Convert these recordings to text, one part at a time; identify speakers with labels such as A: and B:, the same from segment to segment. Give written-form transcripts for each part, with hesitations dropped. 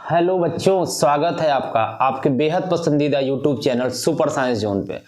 A: Hello बच्चों, स्वागत है आपका आपके बेहद पसंदीदा YouTube channel super science zone पे।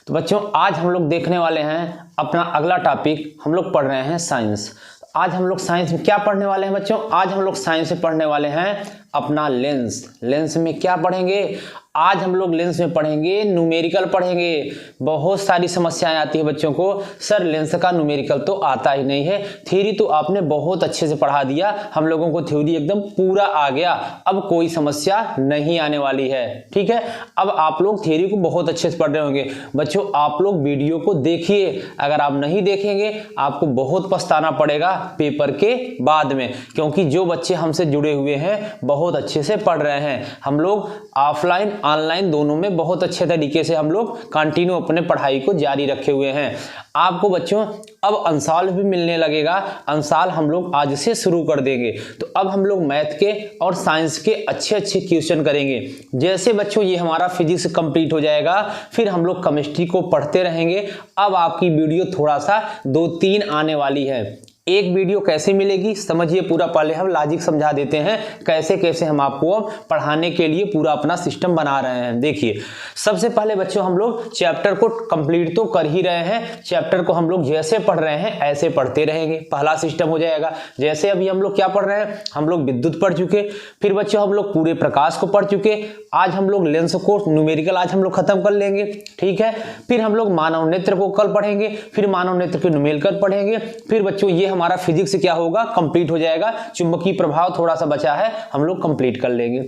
A: तो बच्चों, आज हम लोग देखने वाले हैं अपना अगला टॉपिक। हम लोग पढ़ रहे हैं साइंस। आज हम लोग साइंस में क्या पढ़ने वाले हैं बच्चों? आज हम लोग साइंस में पढ़ने वाले हैं अपना लेंस। लेंस में क्या पढ़ेंगे? आज हम लोग लेंस में पढ़ेंगे न्यूमेरिकल पढ़ेंगे। बहुत सारी समस्याएं आती है बच्चों को, सर लेंस का न्यूमेरिकल तो आता ही नहीं है। थ्योरी तो आपने बहुत अच्छे से पढ़ा दिया, हम लोगों को थ्योरी एकदम पूरा आ गया, अब कोई समस्या नहीं आने वाली है। ठीक है, अब आप लोग थ्योरी को बहुत अच्छे से पढ़ रहे होंगे। बच्चों, आप लोग वीडियो को देखिए, अगर आप नहीं देखेंगे आपको बहुत पछताना पड़ेगा पेपर के बाद में, क्योंकि जो बच्चे हमसे जुड़े हुए हैं बहुत अच्छे से पढ़ रहे हैं। हम लोग ऑफलाइन ऑनलाइन दोनों में बहुत अच्छे तरीके से हम लोग कंटिन्यू अपने पढ़ाई को जारी रखे हुए हैं। आपको बच्चों अब अंशाल भी मिलने लगेगा। अंशाल हम लोग आज से शुरू कर देंगे। तो अब हम लोग मैथ के और साइंस के अच्छे अच्छे क्वेश्चन करेंगे। जैसे बच्चों ये हमारा फिजिक्स कंप्लीट हो जाएगा, फिर हम लोग केमिस्ट्री को पढ़ते रहेंगे। अब आपकी वीडियो थोड़ा सा 2-3 आने वाली है। एक वीडियो कैसे मिलेगी समझिए पूरा, पहले हम लॉजिक समझा देते हैं कैसे कैसे हम आपको अब पढ़ाने के लिए पूरा अपना सिस्टम बना रहे हैं। देखिए, सबसे पहले बच्चों हम लोग चैप्टर को कंप्लीट तो कर ही रहे हैं। चैप्टर को हम लोग जैसे पढ़ रहे हैं ऐसे पढ़ते रहेंगे, पहला सिस्टम हो जाएगा। जैसे अभी हम लोग क्या पढ़ रहे हैं, हम लोग विद्युत पढ़ चुके, फिर बच्चों हम लोग पूरे प्रकाश को पढ़ चुके। आज हम लोग लेंस को न्यूमेरिकल आज हम लोग खत्म कर लेंगे। ठीक है, फिर हम लोग मानव नेत्र को कल पढ़ेंगे, फिर मानव नेत्र के न्यूमेरिकल पढ़ेंगे। फिर बच्चों ये हमारा फिजिक्स क्या होगा, कंप्लीट हो जाएगा। चुंबकीय प्रभाव थोड़ा सा बचा है, हम लोग कंप्लीट कर लेंगे।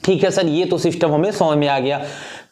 A: ठीक है सर, ये तो सिस्टम हमें समझ में आ गया।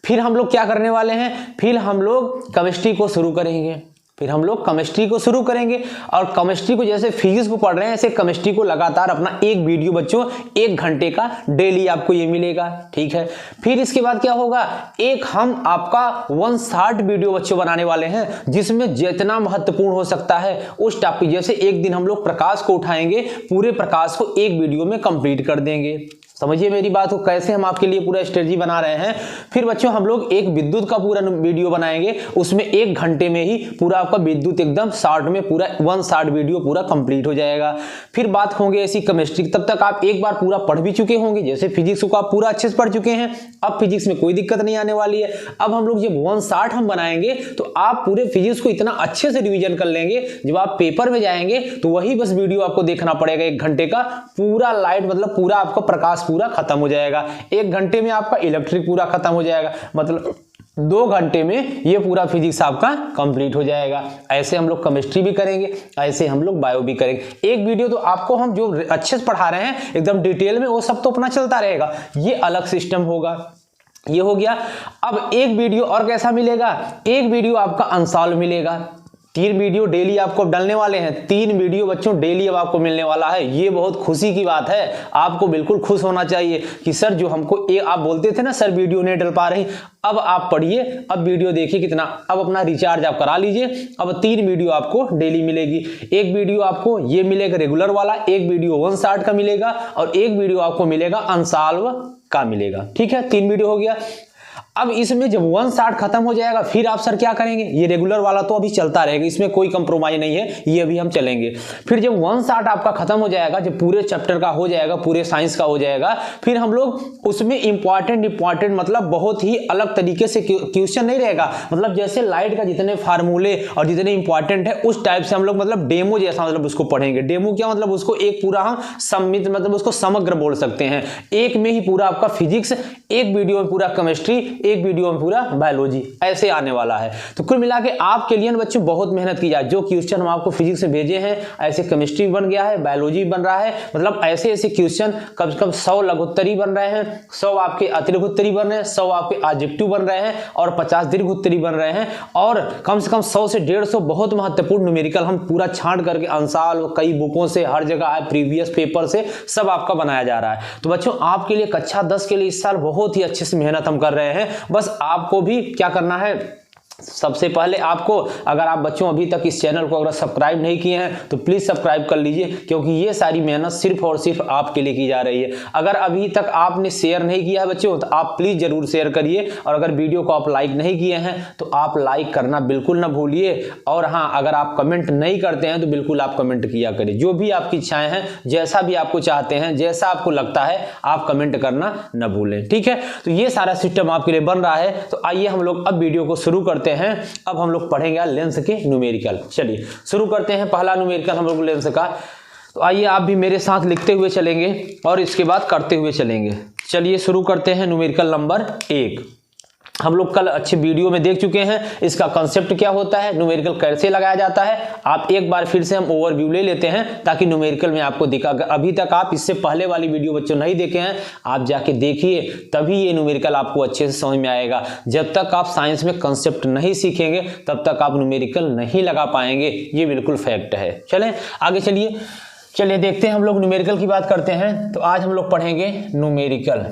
A: फिर हम लोग क्या करने वाले हैं, फिर हम लोग केमिस्ट्री को शुरू करेंगे। फिर हम लोग केमिस्ट्री को शुरू करेंगे और केमिस्ट्री को जैसे फिजिक्स को पढ़ रहे हैं ऐसे केमिस्ट्री को लगातार अपना एक वीडियो बच्चों 1 घंटे का डेली आपको ये मिलेगा। ठीक है, फिर इसके बाद क्या होगा, एक हम आपका 1 शॉर्ट वीडियो बच्चों बनाने वाले हैं, जिसमें जितना महत्वपूर्ण हो सकता है उस टॉपिक, जैसे एक दिन हम लोग प्रकाश को उठाएंगे, पूरे प्रकाश को एक वीडियो में कंप्लीट कर देंगे। समझिए मेरी बात को, कैसे हम आपके लिए पूरा स्ट्रेटजी बना रहे हैं। फिर बच्चों हम लोग एक विद्युत का पूरा वीडियो बनाएंगे, उसमें 1 घंटे में ही पूरा आपका विद्युत एकदम शॉर्ट में पूरा 1 शॉर्ट वीडियो पूरा कंप्लीट हो जाएगा। फिर बात होंगे ऐसी केमिस्ट्री, तब तक आप एक बार पूरा पढ़ भी चुके होंगे। जैसे फिजिक्स को आप पूरा अच्छे से पढ़ चुके हैं, अब फिजिक्स में कोई दिक्कत नहीं आने वाली है। अब हम लोग जब 1 शॉर्ट हम बनाएंगे तो आप पूरे फिजिक्स को इतना अच्छे से रिविजन कर लेंगे, जब आप पेपर में जाएंगे तो वही बस वीडियो आपको देखना पड़ेगा। 1 घंटे का पूरा लाइट मतलब पूरा आपका प्रकाश पूरा खत्म हो जाएगा। 1 घंटे में आपका इलेक्ट्रिक पूरा खत्म हो जाएगा, मतलब 2 घंटे में ये पूरा फिजिक्स आपका कंप्लीट हो जाएगा। ऐसे हम लोग केमिस्ट्री भी करेंगे, ऐसे हम लोग बायो भी करेंगे। एक वीडियो तो आपको हम जो अच्छे से पढ़ा रहे हैं एकदम डिटेल में, वो सब तो अपना चलता रहेगा, ये अलग सिस्टम होगा। ये हो गया। अब एक वीडियो और कैसा मिलेगा, एक वीडियो आपका अंशाल मिलेगा। 3 वीडियो डेली आपको डालने वाले हैं। 3 वीडियो बच्चों डेली अब आपको मिलने वाला है। ये बहुत खुशी की बात है, आपको बिल्कुल खुश होना चाहिए कि सर जो हमको आप बोलते थे ना सर वीडियो नहीं डल पा रही, अब आप पढ़िए, अब वीडियो देखिए कितना, अब अपना रिचार्ज आप करा लीजिए। अब 3 वीडियो आपको डेली मिलेगी। एक वीडियो आपको ये मिलेगा रेगुलर वाला, एक वीडियो 1 शॉर्ट का मिलेगा और एक वीडियो आपको मिलेगा अनसॉल्व का मिलेगा। ठीक है, 3 वीडियो हो गया। अब इसमें जब 1 शॉर्ट खत्म हो जाएगा फिर आप सर क्या करेंगे, ये रेगुलर वाला तो अभी चलता रहेगा, इसमें कोई कंप्रोमाइज नहीं है, ये अभी हम चलेंगे। फिर जब 1 शॉर्ट आपका खत्म हो जाएगा, जब पूरे चैप्टर का हो जाएगा, पूरे साइंस का हो जाएगा, फिर हम लोग उसमें इंपॉर्टेंट मतलब बहुत ही अलग तरीके से क्वेश्चन नहीं रहेगा, मतलब जैसे लाइट का जितने फार्मूले और जितने इंपॉर्टेंट है उस टाइप से हम लोग मतलब डेमो जैसा मतलब उसको पढ़ेंगे। डेमो क्या मतलब, उसको एक पूरा हम सम्मिलित मतलब उसको समग्र बोल सकते हैं। एक में ही पूरा आपका फिजिक्स, एक वीडियो में पूरा केमिस्ट्री, एक वीडियो में पूरा बायोलॉजी, ऐसे आने वाला है। तो कुल मिला के आपके लिए बच्चों बहुत मेहनत की जाए। जो क्वेश्चन हम आपको फिजिक्स में भेजे हैं ऐसे केमिस्ट्री बन गया है, बायोलॉजी बन रहा है, मतलब ऐसे ऐसे क्वेश्चन कम से कम 100 लघुत्तरी बन रहे हैं, 100 आपके अतिलघुत्तरी बन रहे हैं, 100 आपके ऑब्जेक्टिव बन रहे हैं और 50 दीर्घोत्तरी बन रहे हैं, और कम से कम 100 से 150 बहुत महत्वपूर्ण न्यूमेरिकल हम पूरा छांट करके अंशाल कई बुकों से हर जगह आए प्रीवियस पेपर से सब आपका बनाया जा रहा है। तो बच्चों आपके लिए कक्षा 10 के लिए इस साल बहुत ही अच्छे से मेहनत हम कर रहे हैं। बस आपको भी क्या करना है, सबसे पहले आपको, अगर आप बच्चों अभी तक इस चैनल को अगर सब्सक्राइब नहीं किए हैं तो प्लीज़ सब्सक्राइब कर लीजिए, क्योंकि ये सारी मेहनत सिर्फ और सिर्फ आपके लिए की जा रही है। अगर अभी तक आपने शेयर नहीं किया है बच्चों तो आप प्लीज़ ज़रूर शेयर करिए, और अगर वीडियो को आप लाइक नहीं किए हैं तो आप लाइक करना बिल्कुल ना भूलिए। और हाँ, अगर आप कमेंट नहीं करते हैं तो बिल्कुल आप कमेंट किया करिए, जो भी आपकी इच्छाएँ हैं, जैसा भी आपको चाहते हैं, जैसा आपको लगता है आप कमेंट करना न भूलें, ठीक है। तो ये सारा सिस्टम आपके लिए बन रहा है। तो आइए हम लोग अब वीडियो को शुरू करते हैं। अब हम लोग पढ़ेंगे लेंस के न्यूमेरिकल। चलिए शुरू करते हैं। पहला न्यूमेरिकल हम लोग लेंस का, तो आइए आप भी मेरे साथ लिखते हुए चलेंगे और इसके बाद करते हुए चलेंगे। चलिए शुरू करते हैं न्यूमेरिकल नंबर 1। हम लोग कल अच्छे वीडियो में देख चुके हैं इसका कंसेप्ट क्या होता है, न्यूमेरिकल कैसे लगाया जाता है। आप एक बार फिर से हम ओवरव्यू ले लेते हैं ताकि न्यूमेरिकल में आपको दिखा। अभी तक आप इससे पहले वाली वीडियो बच्चों नहीं देखे हैं, आप जाके देखिए, तभी ये न्यूमेरिकल आपको अच्छे से समझ में आएगा। जब तक आप साइंस में कंसेप्ट नहीं सीखेंगे तब तक आप न्यूमेरिकल नहीं लगा पाएंगे, ये बिल्कुल फैक्ट है। चलें आगे चलिए देखते हैं। हम लोग न्यूमेरिकल की बात करते हैं, तो आज हम लोग पढ़ेंगे न्यूमेरिकल।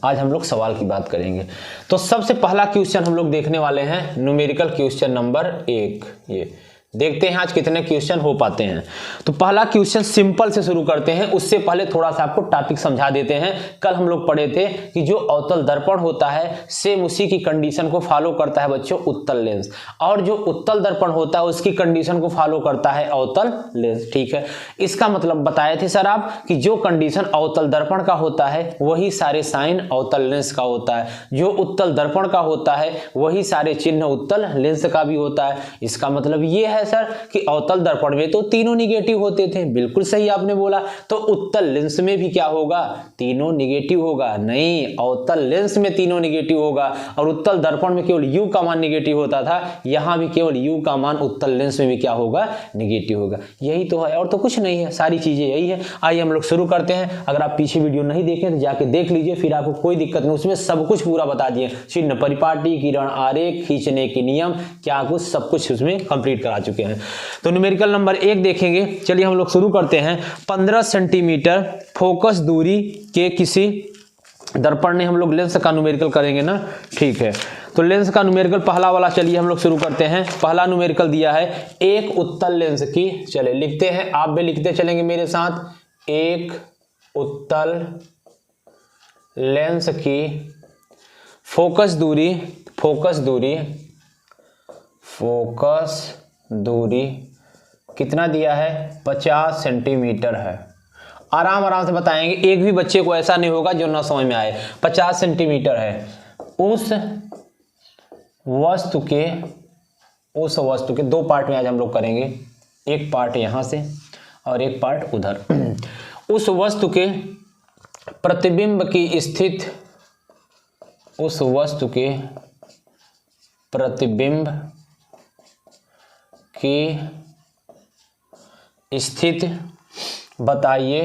A: आज हम लोग सवाल की बात करेंगे। तो सबसे पहला क्वेश्चन हम लोग देखने वाले हैं न्यूमेरिकल क्वेश्चन नंबर 1। ये देखते हैं आज कितने क्वेश्चन हो पाते हैं। तो पहला क्वेश्चन सिंपल से शुरू करते हैं, उससे पहले थोड़ा सा आपको टॉपिक समझा देते हैं। कल हम लोग पढ़े थे कि जो अवतल दर्पण होता है सेम उसी की कंडीशन को फॉलो करता है बच्चों उत्तल लेंस, और जो उत्तल दर्पण होता है उसकी कंडीशन को फॉलो करता है अवतल लेंस, ठीक है। इसका मतलब बताए थे सर आप कि जो कंडीशन अवतल दर्पण का होता है वही सारे साइन अवतल लेंस का होता है, जो उत्तल दर्पण का होता है वही सारे चिन्ह उत्तल लेंस का भी होता है। इसका मतलब ये है सर कि अवतल दर्पण में तो तीनों निगेटिव होते थे, बिल्कुल सही आपने बोला। तो उत्तल लेंस में भी क्या होगा, तीनों निगेटिव होगा? नहीं, अवतल लेंस में तीनों निगेटिव होगा, और उत्तल दर्पण में केवल U का मान निगेटिव होता था, यहां भी केवल U का मान उत्तल लेंस में भी क्या होगा, निगेटिव होगा। यही तो है, और तो कुछ नहीं है, सारी चीजें यही है। आइए हम लोग शुरू करते हैं। अगर आप पीछे वीडियो नहीं देखें तो जाके देख लीजिए, फिर आपको कोई दिक्कत नहीं, उसमें सब कुछ पूरा बता दिए, चिन्ह परिपाटी, किरण आरेख, खींचने के नियम, क्या कुछ सब कुछ उसमें कंप्लीट करा चुके हैं। तो न्यूमेरिकल नंबर 1 देखेंगे। चलिए हम लोग शुरू करते हैं। 15 सेंटीमीटर फोकस दूरी के किसी दर्पण ने, हम लोग लेंस का न्यूमेरिकल करेंगे ना, ठीक है। तो लेंस का न्यूमेरिकल पहला वाला चलिए हम लोग शुरू करते हैं। पहला न्यूमेरिकल दिया है एक उत्तल लेंस की, चले लिखते हैं, आप भी लिखते चलेंगे मेरे साथ। एक उत्तल लेंस की फोकस दूरी कितना दिया है, 50 सेंटीमीटर है। आराम से बताएंगे, एक भी बच्चे को ऐसा नहीं होगा जो ना समझ में आए। 50 सेंटीमीटर है। उस वस्तु के दो पार्ट में आज हम लोग करेंगे, एक पार्ट यहां से और एक पार्ट उधर। उस वस्तु के प्रतिबिंब की स्थिति, उस वस्तु के प्रतिबिंब की स्थिति बताइए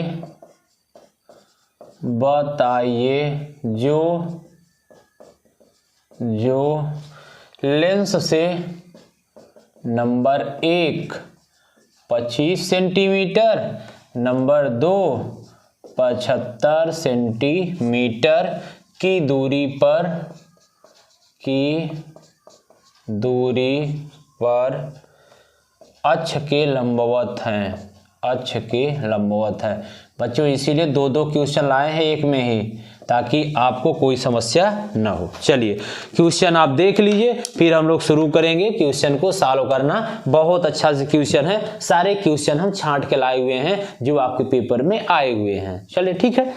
A: जो लेंस से नंबर 1 25 सेंटीमीटर, नंबर 2 75 सेंटीमीटर की दूरी पर अक्ष के लंबवत हैं। बच्चों इसीलिए दो क्वेश्चन लाए हैं एक में ही, ताकि आपको कोई समस्या ना हो। चलिए क्वेश्चन आप देख लीजिए, फिर हम लोग शुरू करेंगे क्वेश्चन को सॉल्व करना। बहुत अच्छा से क्वेश्चन है, सारे क्वेश्चन हम छांट के लाए हुए हैं जो आपके पेपर में आए हुए हैं। चलिए ठीक है,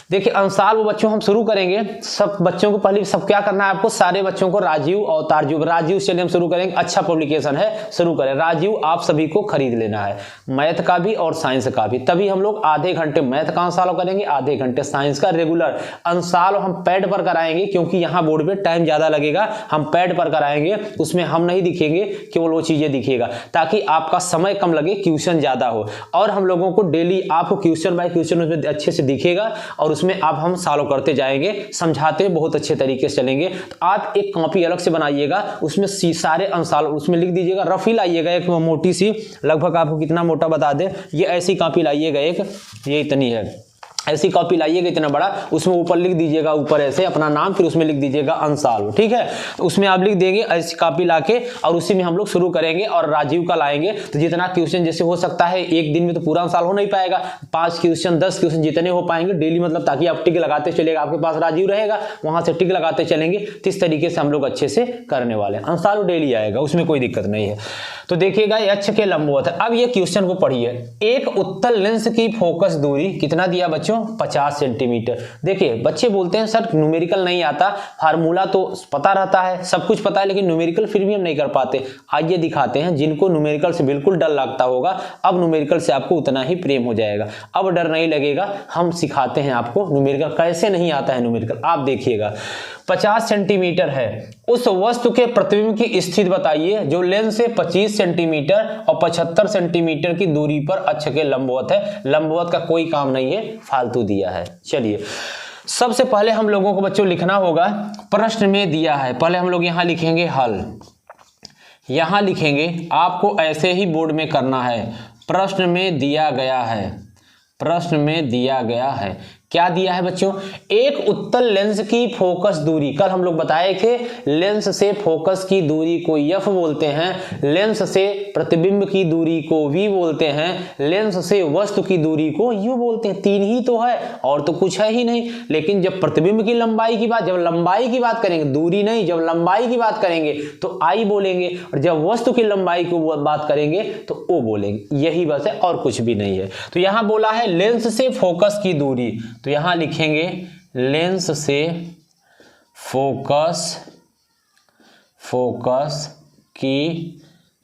A: देखिए अंशाल वो बच्चों हम शुरू करेंगे। सब बच्चों को पहले सब क्या करना है, आपको सारे बच्चों को राजीव अवतार युग, राजीव से हम शुरू करेंगे, अच्छा पब्लिकेशन है, शुरू करें। राजीव आप सभी को खरीद लेना है, मैथ का भी और साइंस का भी। तभी हम लोग आधे घंटे मैथ का अंशाल करेंगे, आधे घंटे साइंस का। रेगुलर अंशाल हम पैड पर कराएंगे, क्योंकि यहाँ बोर्ड पे टाइम ज्यादा लगेगा, हम पैड पर कराएंगे, उसमें हम नहीं दिखेंगे, केवल वो चीजें दिखेगा, ताकि आपका समय कम लगे, क्वेश्चन ज्यादा हो। और हम लोगों को डेली आपको क्वेश्चन बाय क्वेश्चन उसमें अच्छे से दिखेगा, और उसमें आप हम सॉल्व करते जाएंगे, समझाते बहुत अच्छे तरीके से चलेंगे। तो आप एक कॉपी अलग से बनाइएगा, उसमें सारे अंशाल उसमें लिख दीजिएगा, रफी लाइएगा, एक मोटी सी, लगभग आपको कितना मोटा बता दे, ये ऐसी कॉपी लाइएगा, एक ये इतनी है, ऐसी कॉपी लाइएगा इतना बड़ा, उसमें ऊपर लिख दीजिएगा, ऊपर ऐसे अपना नाम, फिर उसमें लिख दीजिएगा अनसॉल्व, ठीक है। उसमें आप लिख देंगे ऐसी कॉपी लाके, और उसी में हम लोग शुरू करेंगे और राजीव का लाएंगे। तो जितना क्वेश्चन जैसे हो सकता है, एक दिन में तो पूरा सॉल्व हो नहीं पाएगा, 5 क्वेश्चन 10 क्वेश्चन जितने हो पाएंगे डेली, मतलब ताकि आप टिक लगाते चलेगा, आपके पास राजीव रहेगा, वहां से टिक लगाते चलेंगे। तो इस तरीके से हम लोग अच्छे से करने वाले हैं। अनसॉल्व डेली आएगा, उसमें कोई दिक्कत नहीं है। तो देखिएगा ये अक्ष के लंबवत है। अब ये क्वेश्चन को पढ़िए। एक उत्तल लेंस की फोकस दूरी कितना दिया बच्चों? 50 सेंटीमीटर। देखिए बच्चे बोलते हैं सर न्यूमेरिकल नहीं आता, फार्मूला तो पता रहता है, सब कुछ पता है, लेकिन न्यूमेरिकल फिर भी हम नहीं कर पाते। आइए दिखाते हैं, जिनको न्यूमेरिकल से बिल्कुल डर लगता होगा, अब न्यूमेरिकल से आपको उतना ही प्रेम हो जाएगा, अब डर नहीं लगेगा। हम सिखाते हैं आपको न्यूमेरिकल कैसे नहीं आता है न्यूमेरिकल। आप देखिएगा 50 सेंटीमीटर है, उस वस्तु के प्रतिबिंब की स्थिति बताइए जो लेंस से 25 सेंटीमीटर और 75 सेंटीमीटर की दूरी पर अक्ष के लंबवत है। लंबवत का कोई काम नहीं है, फालतू दिया है। चलिए सबसे पहले हम लोगों को बच्चों लिखना होगा, प्रश्न में दिया है, पहले हम लोग यहां लिखेंगे हल, यहां लिखेंगे, आपको ऐसे ही बोर्ड में करना है। प्रश्न में दिया गया है, प्रश्न में दिया गया है, क्या दिया है बच्चों? एक उत्तल लेंस की फोकस दूरी, कल हम लोग बताए थे लेंस से फोकस की दूरी को एफ बोलते हैं, लेंस से प्रतिबिंब की दूरी को वी बोलते हैं, लेंस से वस्तु की दूरी को यू बोलते हैं। 3 ही तो है, और तो कुछ है ही नहीं। लेकिन जब प्रतिबिंब की लंबाई की बात, जब लंबाई की बात करेंगे, दूरी नहीं, जब लंबाई की बात करेंगे तो आई बोलेंगे, और जब वस्तु की लंबाई की बात करेंगे तो ओ बोलेंगे। यही बस है, और कुछ भी नहीं है। तो यहां बोला है लेंस से फोकस की दूरी, तो यहां लिखेंगे लेंस से फोकस की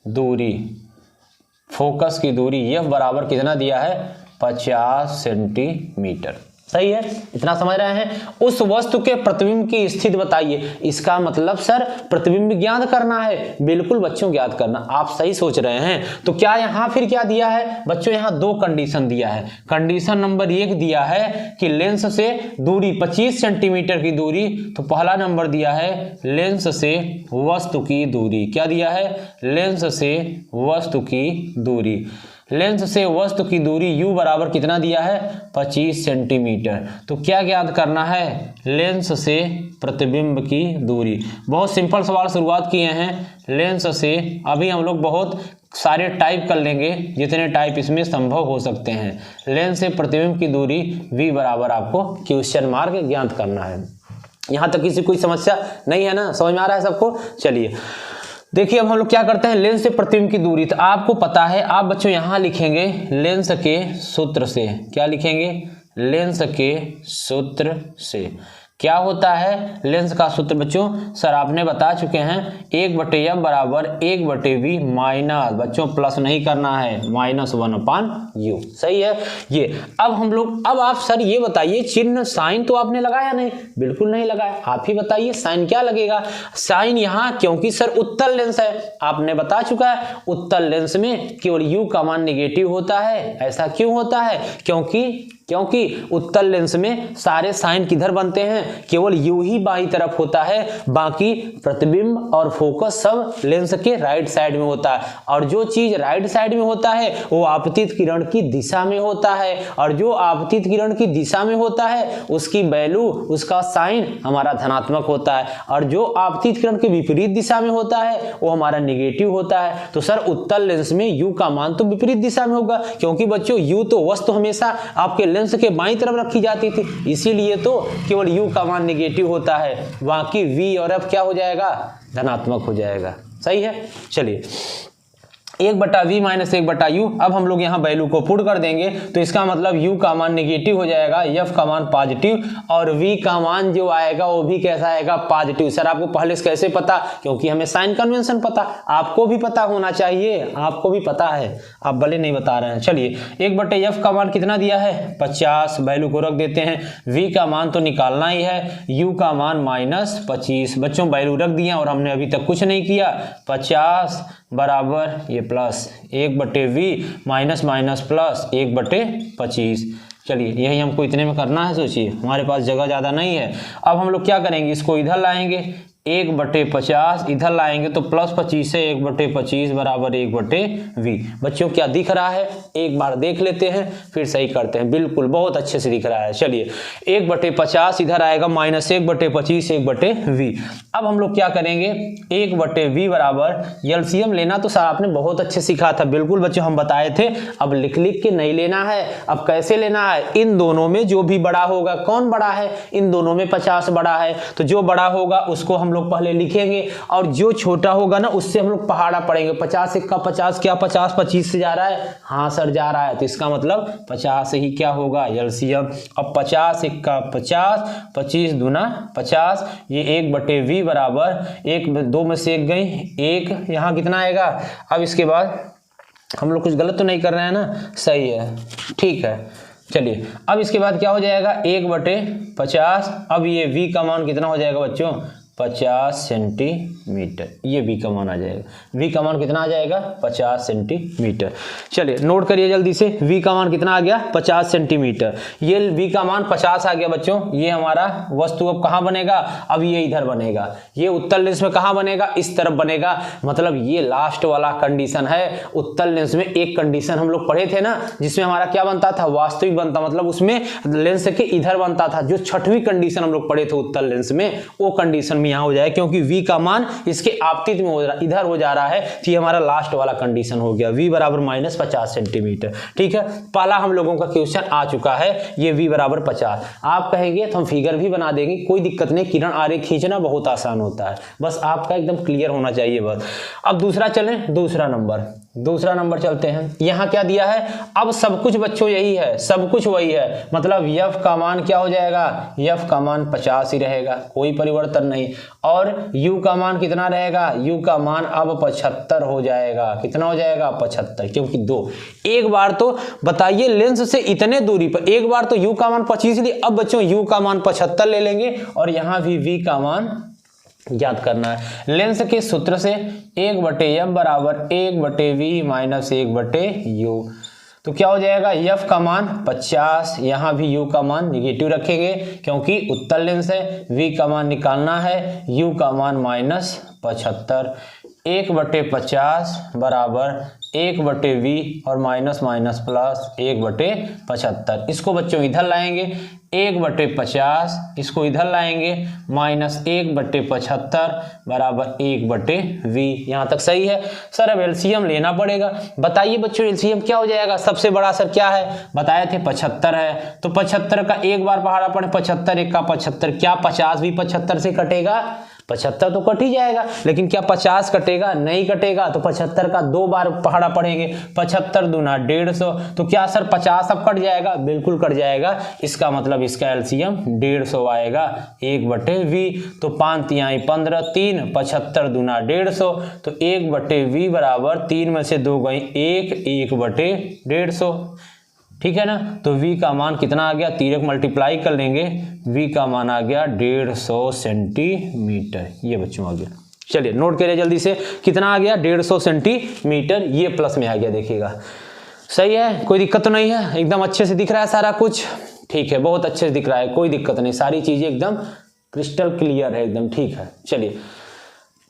A: दूरी, फोकस की दूरी एफ बराबर कितना दिया है? 50 सेंटीमीटर। सही है, इतना समझ रहे हैं। उस वस्तु के प्रतिबिंब की स्थिति बताइए, इसका मतलब सर प्रतिबिंब ज्ञात करना है। बिल्कुल बच्चों ज्ञात करना, आप सही सोच रहे हैं। तो क्या यहां फिर क्या दिया है बच्चों? यहां 2 कंडीशन दिया है। कंडीशन नंबर 1 दिया है कि लेंस से दूरी 25 सेंटीमीटर की दूरी, तो पहला नंबर दिया है लेंस से वस्तु की दूरी। क्या दिया है? लेंस से वस्तु की दूरी, लेंस से वस्तु की दूरी u बराबर कितना दिया है? 25 सेंटीमीटर। तो क्या ज्ञात करना है? लेंस से प्रतिबिंब की दूरी। बहुत सिंपल सवाल शुरुआत किए हैं लेंस से, अभी हम लोग बहुत सारे टाइप कर लेंगे, जितने टाइप इसमें संभव हो सकते हैं। लेंस से प्रतिबिंब की दूरी v बराबर आपको क्वेश्चन मार्क ज्ञात करना है। यहां तक किसी कोई समस्या नहीं है ना? समझ में आ रहा है सबको? चलिए देखिए अब हम लोग क्या करते हैं, लेंस से प्रतिबिंब की दूरी। तो आपको पता है, आप बच्चों यहां लिखेंगे लेंस के सूत्र से। क्या लिखेंगे? लेंस के सूत्र से। क्या होता है लेंस का सूत्र बच्चों? सर आपने बता चुके हैं 1/f बराबर 1/v माइनस, बच्चों प्लस नहीं करना है, -1/u। सही है ये। अब हम लोग, अब आप सर ये बताइए, चिन्ह साइन तो आपने लगाया नहीं? बिल्कुल नहीं लगाया। आप ही बताइए साइन क्या लगेगा? साइन यहाँ, क्योंकि सर उत्तल लेंस है, आपने बता चुका है उत्तल लेंस में केवल u का मान निगेटिव होता है। ऐसा क्यों होता है? क्योंकि उत्तल लेंस में सारे साइन किधर बनते हैं? केवल u ही बाई तरफ होता है, बाकी प्रतिबिंब और फोकस सब लेंस के राइट साइड में होता है। और जो चीज राइट साइड में होता है वो आपतित किरण की दिशा में होता है, और जो आपतित किरण की दिशा में होता है उसकी वैल्यू, उसका साइन हमारा धनात्मक होता है, और जो आपतित किरण के विपरीत दिशा में होता है वो हमारा निगेटिव होता है। तो सर उत्तल लेंस में u का मान तो विपरीत दिशा में होगा, क्योंकि बच्चों u तो वस्तु हमेशा आपके लेंस के बाईं तरफ रखी जाती थी, इसीलिए तो केवल u का मान निगेटिव होता है, बाकी v और f क्या हो जाएगा? धनात्मक हो जाएगा। सही है। चलिए 1/v माइनस 1/u। अब हम लोग यहाँ वैल्यू को पुट कर देंगे, तो इसका मतलब u का मान निगेटिव हो जाएगा, f का मान पॉजिटिव, और v का मान जो आएगा वो भी कैसा आएगा? पॉजिटिव। सर आपको पहले से कैसे पता? क्योंकि हमें साइन कन्वेंशन पता, आपको भी पता होना चाहिए, आपको भी पता है, आप भले नहीं बता रहे हैं। चलिए 1/f का मान कितना दिया है? 50। वैल्यू को रख देते हैं। v का मान तो निकालना ही है, u का मान -25। बच्चों वैल्यू रख दिया और हमने अभी तक कुछ नहीं किया। 50 बराबर ये plus 1/v minus minus plus 1/25। चलिए यही हमको इतने में करना है। सोचिए हमारे पास जगह ज़्यादा नहीं है। अब हम लोग क्या करेंगे, इसको इधर लाएंगे, 1/50 इधर लाएंगे तो +25 है, 1/25 बराबर 1/v। बच्चों क्या दिख रहा है, एक बार देख लेते हैं फिर सही करते हैं। बिल्कुल बहुत अच्छे से दिख रहा है। चलिए 1/50 इधर आएगा -1/25 1/v। अब हम लोग क्या करेंगे, 1/v बराबर एलसीएम लेना तो सर आपने बहुत अच्छे सीखा था। बिल्कुल बच्चों हम बताए थे। अब लिख लिख के नहीं लेना है। अब कैसे लेना है, इन दोनों में जो भी बड़ा होगा, कौन बड़ा है, इन दोनों में 50 बड़ा है तो जो बड़ा होगा उसको हम लोग पहले लिखेंगे और जो छोटा होगा ना उससे हम लोग पहाड़ा पढ़ेंगे। 50 × 50 क्या 50 25 से जा रहा है, हाँ सर जा रहा है, तो इसका मतलब 50 ही क्या होगा एलसीएम। अब 50 × 50 25 दूना 50, ये 1/v बराबर 1 2 में से 1 गई 1, यहाँ कितना आएगा। अब इसके बाद हम लोग कुछ गलत तो नहीं कर रहे हैं ना, सही है, ठीक है। चलिए अब इसके बाद क्या हो जाएगा 1/50। अब ये v का मान कितना हो जाएगा बच्चों, 50 सेंटीमीटर। ये v का मान आ जाएगा, v का मान कितना आ जाएगा 50 सेंटीमीटर। चलिए नोट करिए जल्दी से, v का मान कितना आ गया 50 सेंटीमीटर। ये v का मान 50 आ गया बच्चों। ये हमारा वस्तु अब कहाँ बनेगा, अब ये इधर बनेगा, ये उत्तल लेंस में कहाँ बनेगा, इस तरफ बनेगा। मतलब ये लास्ट वाला कंडीशन है। उत्तल लेंस में एक कंडीशन हम लोग पढ़े थे ना जिसमें हमारा क्या बनता था, वास्तविक बनता, मतलब उसमें लेंस के इधर बनता था। जो 6वीं कंडीशन हम लोग पढ़े थे उत्तल लेंस में, वो कंडीशन यहाँ हो जाए, क्योंकि v का मान इसके आपतित में इधर हो जा रहा है, तो ये हमारा लास्ट वाला कंडीशन हो गया, v बराबर -50 सेंटीमीटर। ठीक है, पहला हम लोगों का क्वेश्चन आ चुका है, ये v बराबर 50। आप कहेंगे तो हम फिगर भी बना देंगे, कोई दिक्कत नहीं। किरण आरेख खींचना बहुत आसान होता है, बस आपका एकदम क्लियर होना चाहिए बस। अब दूसरा चलें, दूसरा नंबर चलते हैं। यहाँ क्या दिया है, अब सब कुछ बच्चों यही है, सब कुछ वही है, मतलब f का मान क्या हो जाएगा, f का मान 50 ही रहेगा, कोई परिवर्तन नहीं। और u का मान कितना रहेगा, u का मान अब 75 हो जाएगा। कितना हो जाएगा 75, क्योंकि 2 एक बार तो बताइए लेंस से इतने दूरी पर एक बार तो u का मान 25 लिए, अब बच्चों u का मान 75 ले लेंगे और यहाँ भी v का मान ज्ञात करना है। लेंस के सूत्र से 1/f बराबर 1/v माइनस 1/u, तो क्या हो जाएगा, f का मान 50, यहाँ भी u का मान निगेटिव रखेंगे क्योंकि उत्तल लेंस है। v का मान निकालना है, u का मान -75। 1/50 बराबर 1/v और माइनस प्लस 1/75। इसको बच्चों इधर लाएंगे, 1/50 इसको इधर लाएंगे, माइनस 1/75 बराबर 1/v। यहाँ तक सही है सर। अब एलसीएम लेना पड़ेगा। बताइए बच्चों एलसीएम क्या हो जाएगा, सबसे बड़ा सर क्या है, बताए थे 75 है, तो 75 का एक बार पहाड़ा पड़े, 75 1 का 75, क्या 50 भी 75 से कटेगा, 75 तो कट ही जाएगा, लेकिन क्या 50 कटेगा, नहीं कटेगा। तो 75 का 2 बार पहाड़ा पड़ेंगे, 75 दूना 150, तो क्या सर 50 अब कट जाएगा, बिल्कुल कट जाएगा। इसका मतलब इसका एलसीएम 150 आएगा 1/v। तो 5 तिहाई 15, 3 75 दूना 150, तो 1/v बराबर 3 में से 2 गई 1, 1/150। ठीक है ना, तो v का मान कितना आ गया, 3 मल्टीप्लाई कर लेंगे, v का मान आ गया 150 सेंटीमीटर। ये बच्चों आ गया। चलिए नोट करिए जल्दी से, कितना आ गया 150 सेंटीमीटर। ये प्लस में आ गया, देखिएगा सही है, कोई दिक्कत तो नहीं है, एकदम अच्छे से दिख रहा है सारा कुछ। ठीक है, बहुत अच्छे से दिख रहा है, कोई दिक्कत नहीं, सारी चीजें एकदम क्रिस्टल क्लियर है एकदम। ठीक है, चलिए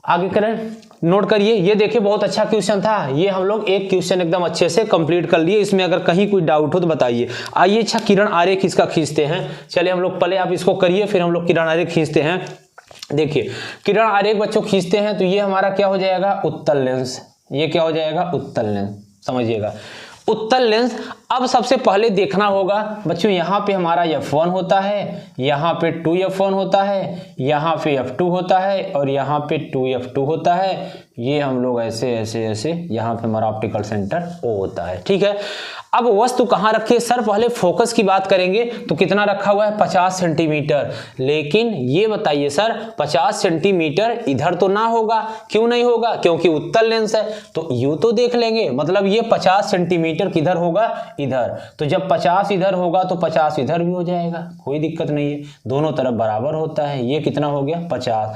A: आगे करें। नोट करिए, ये देखिए बहुत अच्छा क्वेश्चन था, ये हम लोग एक क्वेश्चन एकदम अच्छे से कंप्लीट कर लिए। इसमें अगर कहीं कोई डाउट हो तो बताइए। आइए अच्छा किरण आरेख इसका खींचते हैं। चलिए हम लोग पहले आप इसको करिए, फिर हम लोग किरण आरेख खींचते हैं। देखिए किरण आरेख बच्चों खींचते हैं तो ये हमारा क्या हो जाएगा, उत्तल लेंस। ये क्या हो जाएगा, उत्तल लेंस, समझिएगा उत्तल लेंस। अब सबसे पहले देखना होगा बच्चों, यहाँ पे हमारा f1 होता है, यहाँ पे 2f1 होता है, यहाँ पे f2 होता है और यहाँ पे 2f2 होता है। ये हम लोग ऐसे ऐसे ऐसे, यहाँ पे हमारा ऑप्टिकल सेंटर O होता है। ठीक है, अब वस्तु कहाँ रखे सर, पहले फोकस की बात करेंगे तो कितना रखा हुआ है 50 सेंटीमीटर। लेकिन ये बताइए सर 50 सेंटीमीटर इधर तो ना होगा, क्यों नहीं होगा, क्योंकि उत्तल लेंस है। तो यूं तो देख लेंगे, मतलब ये 50 सेंटीमीटर किधर होगा, इधर। तो जब 50 इधर होगा तो 50 इधर भी हो जाएगा, कोई दिक्कत नहीं है, दोनों तरफ बराबर होता है। ये कितना हो गया 50,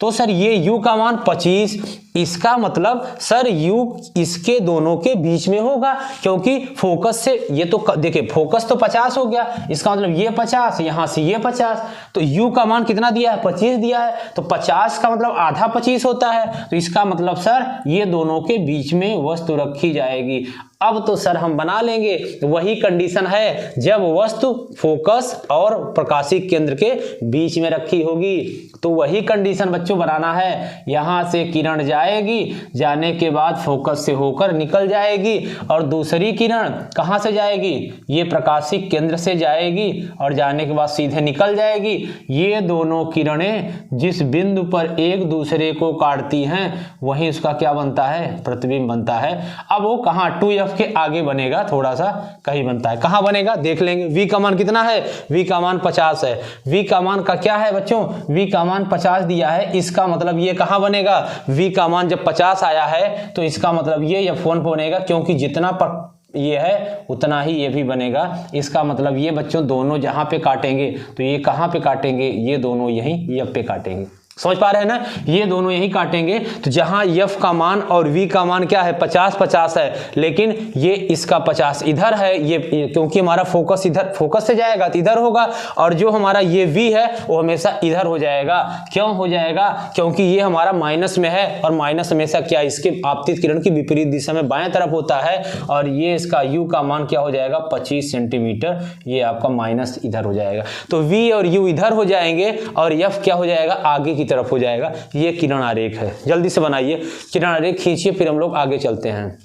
A: तो सर ये u का मान 25, इसका मतलब सर u इसके दोनों के बीच में होगा, क्योंकि फोकस से ये तो देखिए फोकस तो 50 हो गया, इसका मतलब ये 50, यहां से ये 50, तो u का मान कितना दिया है 25 दिया है, तो 50 का मतलब आधा 25 होता है, तो इसका मतलब सर ये दोनों के बीच में वस्तु रखी जाएगी। अब तो सर हम बना लेंगे, वही कंडीशन है जब वस्तु फोकस और प्रकाशीय केंद्र के बीच में रखी होगी, तो वही कंडीशन बच्चों बनाना है। यहां से किरण जाएगी, जाने के बाद फोकस से होकर निकल जाएगी, और दूसरी किरण कहां से जाएगी, ये प्रकाशीय केंद्र से जाएगी और जाने के बाद सीधे निकल जाएगी। ये दोनों किरणें जिस बिंदु पर एक दूसरे को काटती हैं वही उसका क्या बनता है, प्रतिबिंब बनता है। अब वो कहां 2f के आगे बनेगा, थोड़ा सा कहीं बनता है, कहां बनेगा देख लेंगे। v का मान कितना है, v का मान 50 है, v का मान का क्या है बच्चों, v का मान 50 दिया है, इसका मतलब ये कहां बनेगा, v का मान जब 50 आया है तो इसका मतलब ये F1 बनेगा, क्योंकि जितना पर ये है उतना ही ये भी बनेगा। इसका मतलब ये बच्चों दोनों जहां पे काटेंगे तो ये कहां पे काटेंगे, ये दोनों यहीं F पे काटेंगे। समझ पा रहे हैं ना, ये दोनों यही काटेंगे। तो जहां F का मान और V का मान क्या है 50-50 है, लेकिन ये इसका 50 इधर है, ये क्योंकि हमारा फोकस इधर, फोकस से जाएगा तो इधर होगा, और जो हमारा ये V है वो हमेशा इधर हो जाएगा। क्यों हो जाएगा, क्योंकि ये हमारा माइनस में है, और माइनस हमेशा क्या, इसके आपतित किरण की विपरीत दिशा में बाएं तरफ होता है, और ये इसका U का मान क्या हो जाएगा 25 सेंटीमीटर, ये आपका माइनस इधर हो जाएगा। तो V और U इधर हो जाएंगे और F क्या हो जाएगा आगे की तरफ हो जाएगा। ये किरण आरेख है, जल्दी से बनाइए, किरण आरेख खींचिए, फिर हम लोग आगे चलते हैं।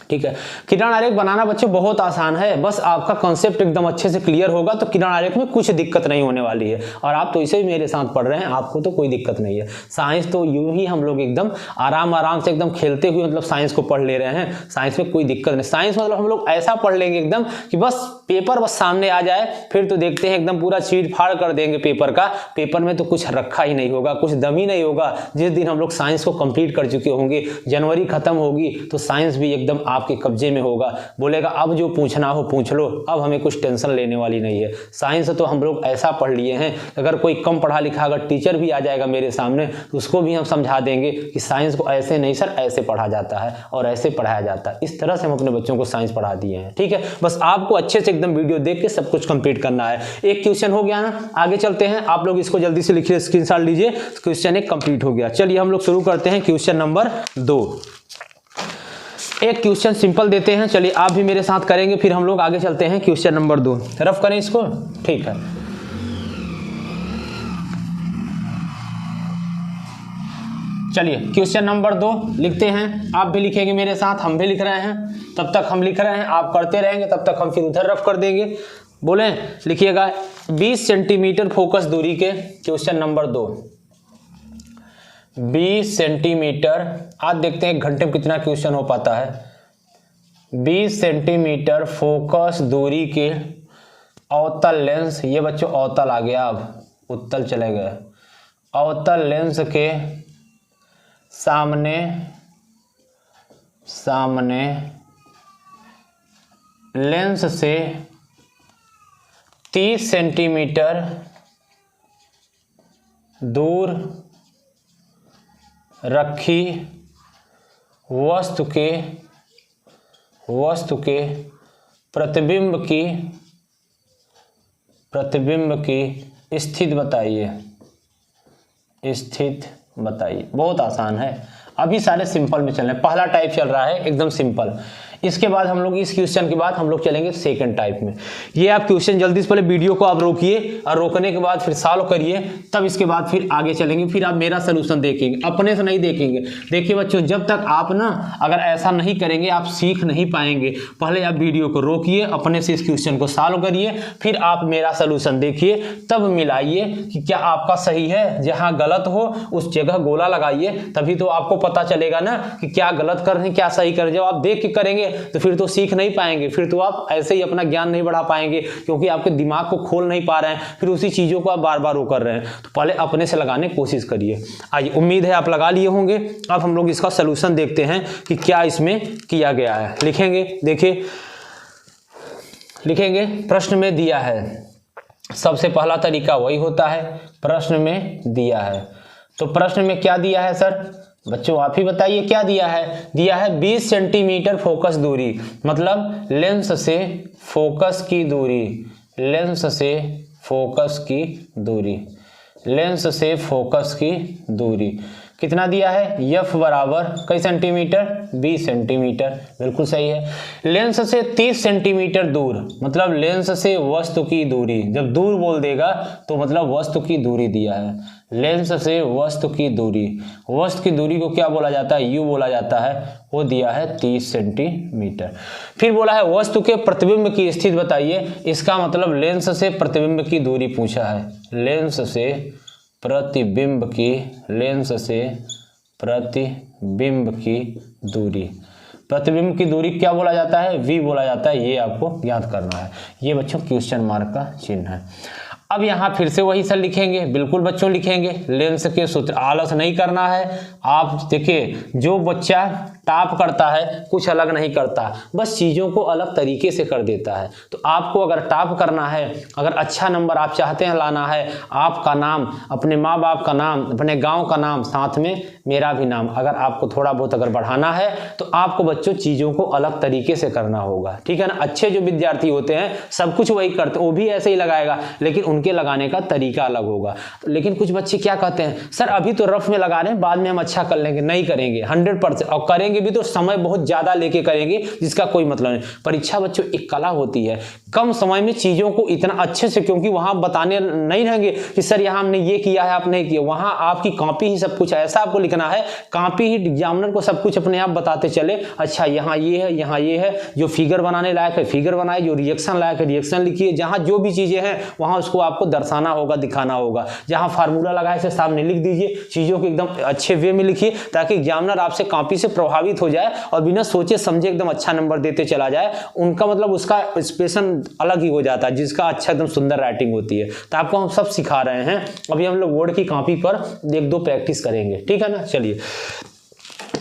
A: ठीक है, किरण आरेख बनाना बच्चों बहुत आसान है, बस आपका कॉन्सेप्ट एकदम अच्छे से क्लियर होगा तो किरण आरेख में कुछ दिक्कत नहीं होने वाली है। और आप तो इसे भी मेरे साथ पढ़ रहे हैं, आपको तो कोई दिक्कत नहीं है। साइंस तो यूं ही हम लोग एकदम आराम से एकदम खेलते हुए मतलब साइंस को पढ़ ले रहे हैं, साइंस में कोई दिक्कत नहीं। साइंस मतलब हम लोग ऐसा पढ़ लेंगे एकदम कि बस पेपर बस सामने आ जाए, फिर तो देखते हैं एकदम पूरा चीट फाड़ कर देंगे पेपर का। पेपर में तो कुछ रखा ही नहीं होगा, कुछ दम ही नहीं होगा। जिस दिन हम लोग साइंस को कंप्लीट कर चुके होंगे, जनवरी खत्म होगी, तो साइंस भी एकदम आपके कब्जे में होगा। बोलेगा अब जो पूछना हो पूछ लो, अब हमें कुछ टेंशन लेने वाली नहीं है। साइंस तो हम लोग ऐसा पढ़ लिए हैं, अगर कोई कम पढ़ा लिखा अगर टीचर भी आ जाएगा मेरे सामने तो उसको भी हम समझा देंगे कि साइंस को ऐसे नहीं सर, ऐसे पढ़ा जाता है और ऐसे पढ़ाया जाता है। इस तरह से हम अपने बच्चों को साइंस पढ़ा दिए हैं। ठीक है, बस आपको अच्छे से एकदम वीडियो देख के सब कुछ कंप्लीट करना है। एक क्वेश्चन हो गया ना, आगे चलते हैं। आप लोग इसको जल्दी से लिखिए, स्क्रीनशॉट लीजिए। क्वेश्चन एक कंप्लीट हो गया। चलिए हम लोग शुरू करते हैं क्वेश्चन नंबर 2। एक क्वेश्चन सिंपल देते हैं, चलिए आप भी मेरे साथ करेंगे, फिर हम लोग आगे चलते हैं। क्वेश्चन नंबर 2 रफ करें इसको, ठीक है। चलिए क्वेश्चन नंबर 2 लिखते हैं, आप भी लिखेंगे मेरे साथ, हम भी लिख रहे हैं। तब तक हम लिख रहे हैं, आप करते रहेंगे, तब तक हम फिर उधर रफ कर देंगे। बोले लिखिएगा 20 सेंटीमीटर फोकस दूरी के, क्वेश्चन नंबर 2 20 सेंटीमीटर। आज देखते हैं एक घंटे में कितना क्वेश्चन हो पाता है। 20 सेंटीमीटर फोकस दूरी के अवतल लेंस, ये बच्चों अवतल आ गया, अब उत्तल चले गए। अवतल लेंस के सामने लेंस से 30 सेंटीमीटर दूर रखी वस्तु के प्रतिबिंब की स्थिति बताइए। बहुत आसान है, अभी सारे सिंपल में चल रहे हैं। पहला टाइप चल रहा है एकदम सिंपल, इसके बाद हम लोग इस क्वेश्चन के बाद हम लोग चलेंगे सेकंड टाइप में। ये आप क्वेश्चन जल्दी से पहले वीडियो को आप रोकिए, और रोकने के बाद फिर सॉल्व करिए, तब इसके बाद फिर आगे चलेंगे। फिर आप मेरा सलूशन देखेंगे, अपने से नहीं देखेंगे। देखिए बच्चों, जब तक आप ना अगर ऐसा नहीं करेंगे आप सीख नहीं पाएंगे। पहले आप वीडियो को रोकिए, अपने से इस क्वेश्चन को सॉल्व करिए, फिर आप मेरा सलूशन देखिए, तब मिलाइए कि क्या आपका सही है। जहां गलत हो उस जगह गोला लगाइए, तभी तो आपको पता चलेगा ना कि क्या गलत कर रहे हैं क्या सही कर रहे हैं। जब आप देख के करेंगे तो फिर तो सीख नहीं पाएंगे, फिर तो आप ऐसे ही अपना ज्ञान नहीं बढ़ा पाएंगे, क्योंकि आपके दिमाग को खोल नहीं पा रहे हैं, फिर उसी चीजों को आप बार बार वो कर रहे हैं। तो पहले अपने से लगाने की कोशिश करिए। आइए, उम्मीद है आप लगा लिए होंगे। अब हम लोग इसका सलूशन देखते हैं कि क्या इसमें किया गया है। लिखेंगे, देखिए लिखेंगे, प्रश्न में दिया है। सबसे पहला तरीका वही होता है, प्रश्न में दिया है तो प्रश्न में क्या दिया है सर? बच्चों आप ही बताइए क्या दिया है? दिया है 20 सेंटीमीटर फोकस दूरी, मतलब लेंस से फोकस की दूरी, लेंस से फोकस की दूरी, लेंस से फोकस की दूरी कितना दिया है? एफ बराबर कई सेंटीमीटर? 20 सेंटीमीटर, बिल्कुल सही है। लेंस से 30 सेंटीमीटर दूर, मतलब लेंस से वस्तु की दूरी, जब दूर बोल देगा तो मतलब वस्तु की दूरी दिया है। लेंस से वस्तु की दूरी, वस्तु की दूरी को क्या बोला जाता है? यू बोला जाता है, वो दिया है 30 सेंटीमीटर। फिर बोला है वस्तु के प्रतिबिंब की स्थिति बताइए, इसका मतलब लेंस से प्रतिबिंब की दूरी पूछा है। लेंस से प्रतिबिंब की, लेंस से प्रतिबिंब की दूरी, प्रतिबिंब की दूरी क्या बोला जाता है? v बोला जाता है, ये आपको याद करना है। ये बच्चों क्वेश्चन मार्क का चिन्ह है। अब यहाँ फिर से वही सर लिखेंगे, बिल्कुल बच्चों लिखेंगे, लेंस के सूत्र, आलस नहीं करना है। आप देखिए जो बच्चा टॉप करता है कुछ अलग नहीं करता, बस चीज़ों को अलग तरीके से कर देता है। तो आपको अगर टॉप करना है, अगर अच्छा नंबर आप चाहते हैं लाना है, आपका नाम, अपने माँ बाप का नाम, अपने गांव का नाम, साथ में मेरा भी नाम, अगर आपको थोड़ा बहुत अगर बढ़ाना है तो आपको बच्चों चीज़ों को अलग तरीके से करना होगा, ठीक है ना। अच्छे जो विद्यार्थी होते हैं सब कुछ वही करते, वो भी ऐसे ही लगाएगा, लेकिन उनके लगाने का तरीका अलग होगा। लेकिन कुछ बच्चे क्या कहते हैं, सर अभी तो रफ में लगा रहे हैं, बाद में हम अच्छा कर लेंगे। नहीं करेंगे 100%, और करेंगे भी तो समय बहुत ज्यादा लेके करेंगे, जिसका कोई मतलब नहीं। परीक्षा बच्चों एक कला होती है, कम समय में चीजों को इतना अच्छे से, क्योंकि वहां बताने नहीं रहेंगे कि सर यहाँ हमने ये किया है आप नहीं किया, वहां आपकी कॉपी ही सब कुछ ऐसा आपको लिखना है, कॉपी ही एग्जामिनर को सब कुछ अपने आप बताते चले। अच्छा यहाँ ये है, यहाँ ये है, जो फिगर बनाने लायक है फिगर बनाए, जो रिएक्शन लायक है रिएक्शन लिखिए, जहां जो भी चीजें हैं वहां उसको आपको दर्शाना होगा, दिखाना होगा। जहां फार्मूला लगाए से सामने लिख दीजिए, चीजों को एकदम अच्छे वे में लिखिए, ताकि एग्जामिनर आपसे कॉपी से प्रभावित हो जाए और बिना सोचे समझे एकदम अच्छा नंबर देते चला जाए। उनका मतलब उसका एक्सप्रेशन अलग ही हो जाता है, जिसका अच्छा एकदम सुंदर राइटिंग होती है। तो आपको हम सब सिखा रहे हैं, अभी हम लोग बोर्ड की कॉपी पर 1-2 प्रैक्टिस करेंगे, ठीक है ना। चलिए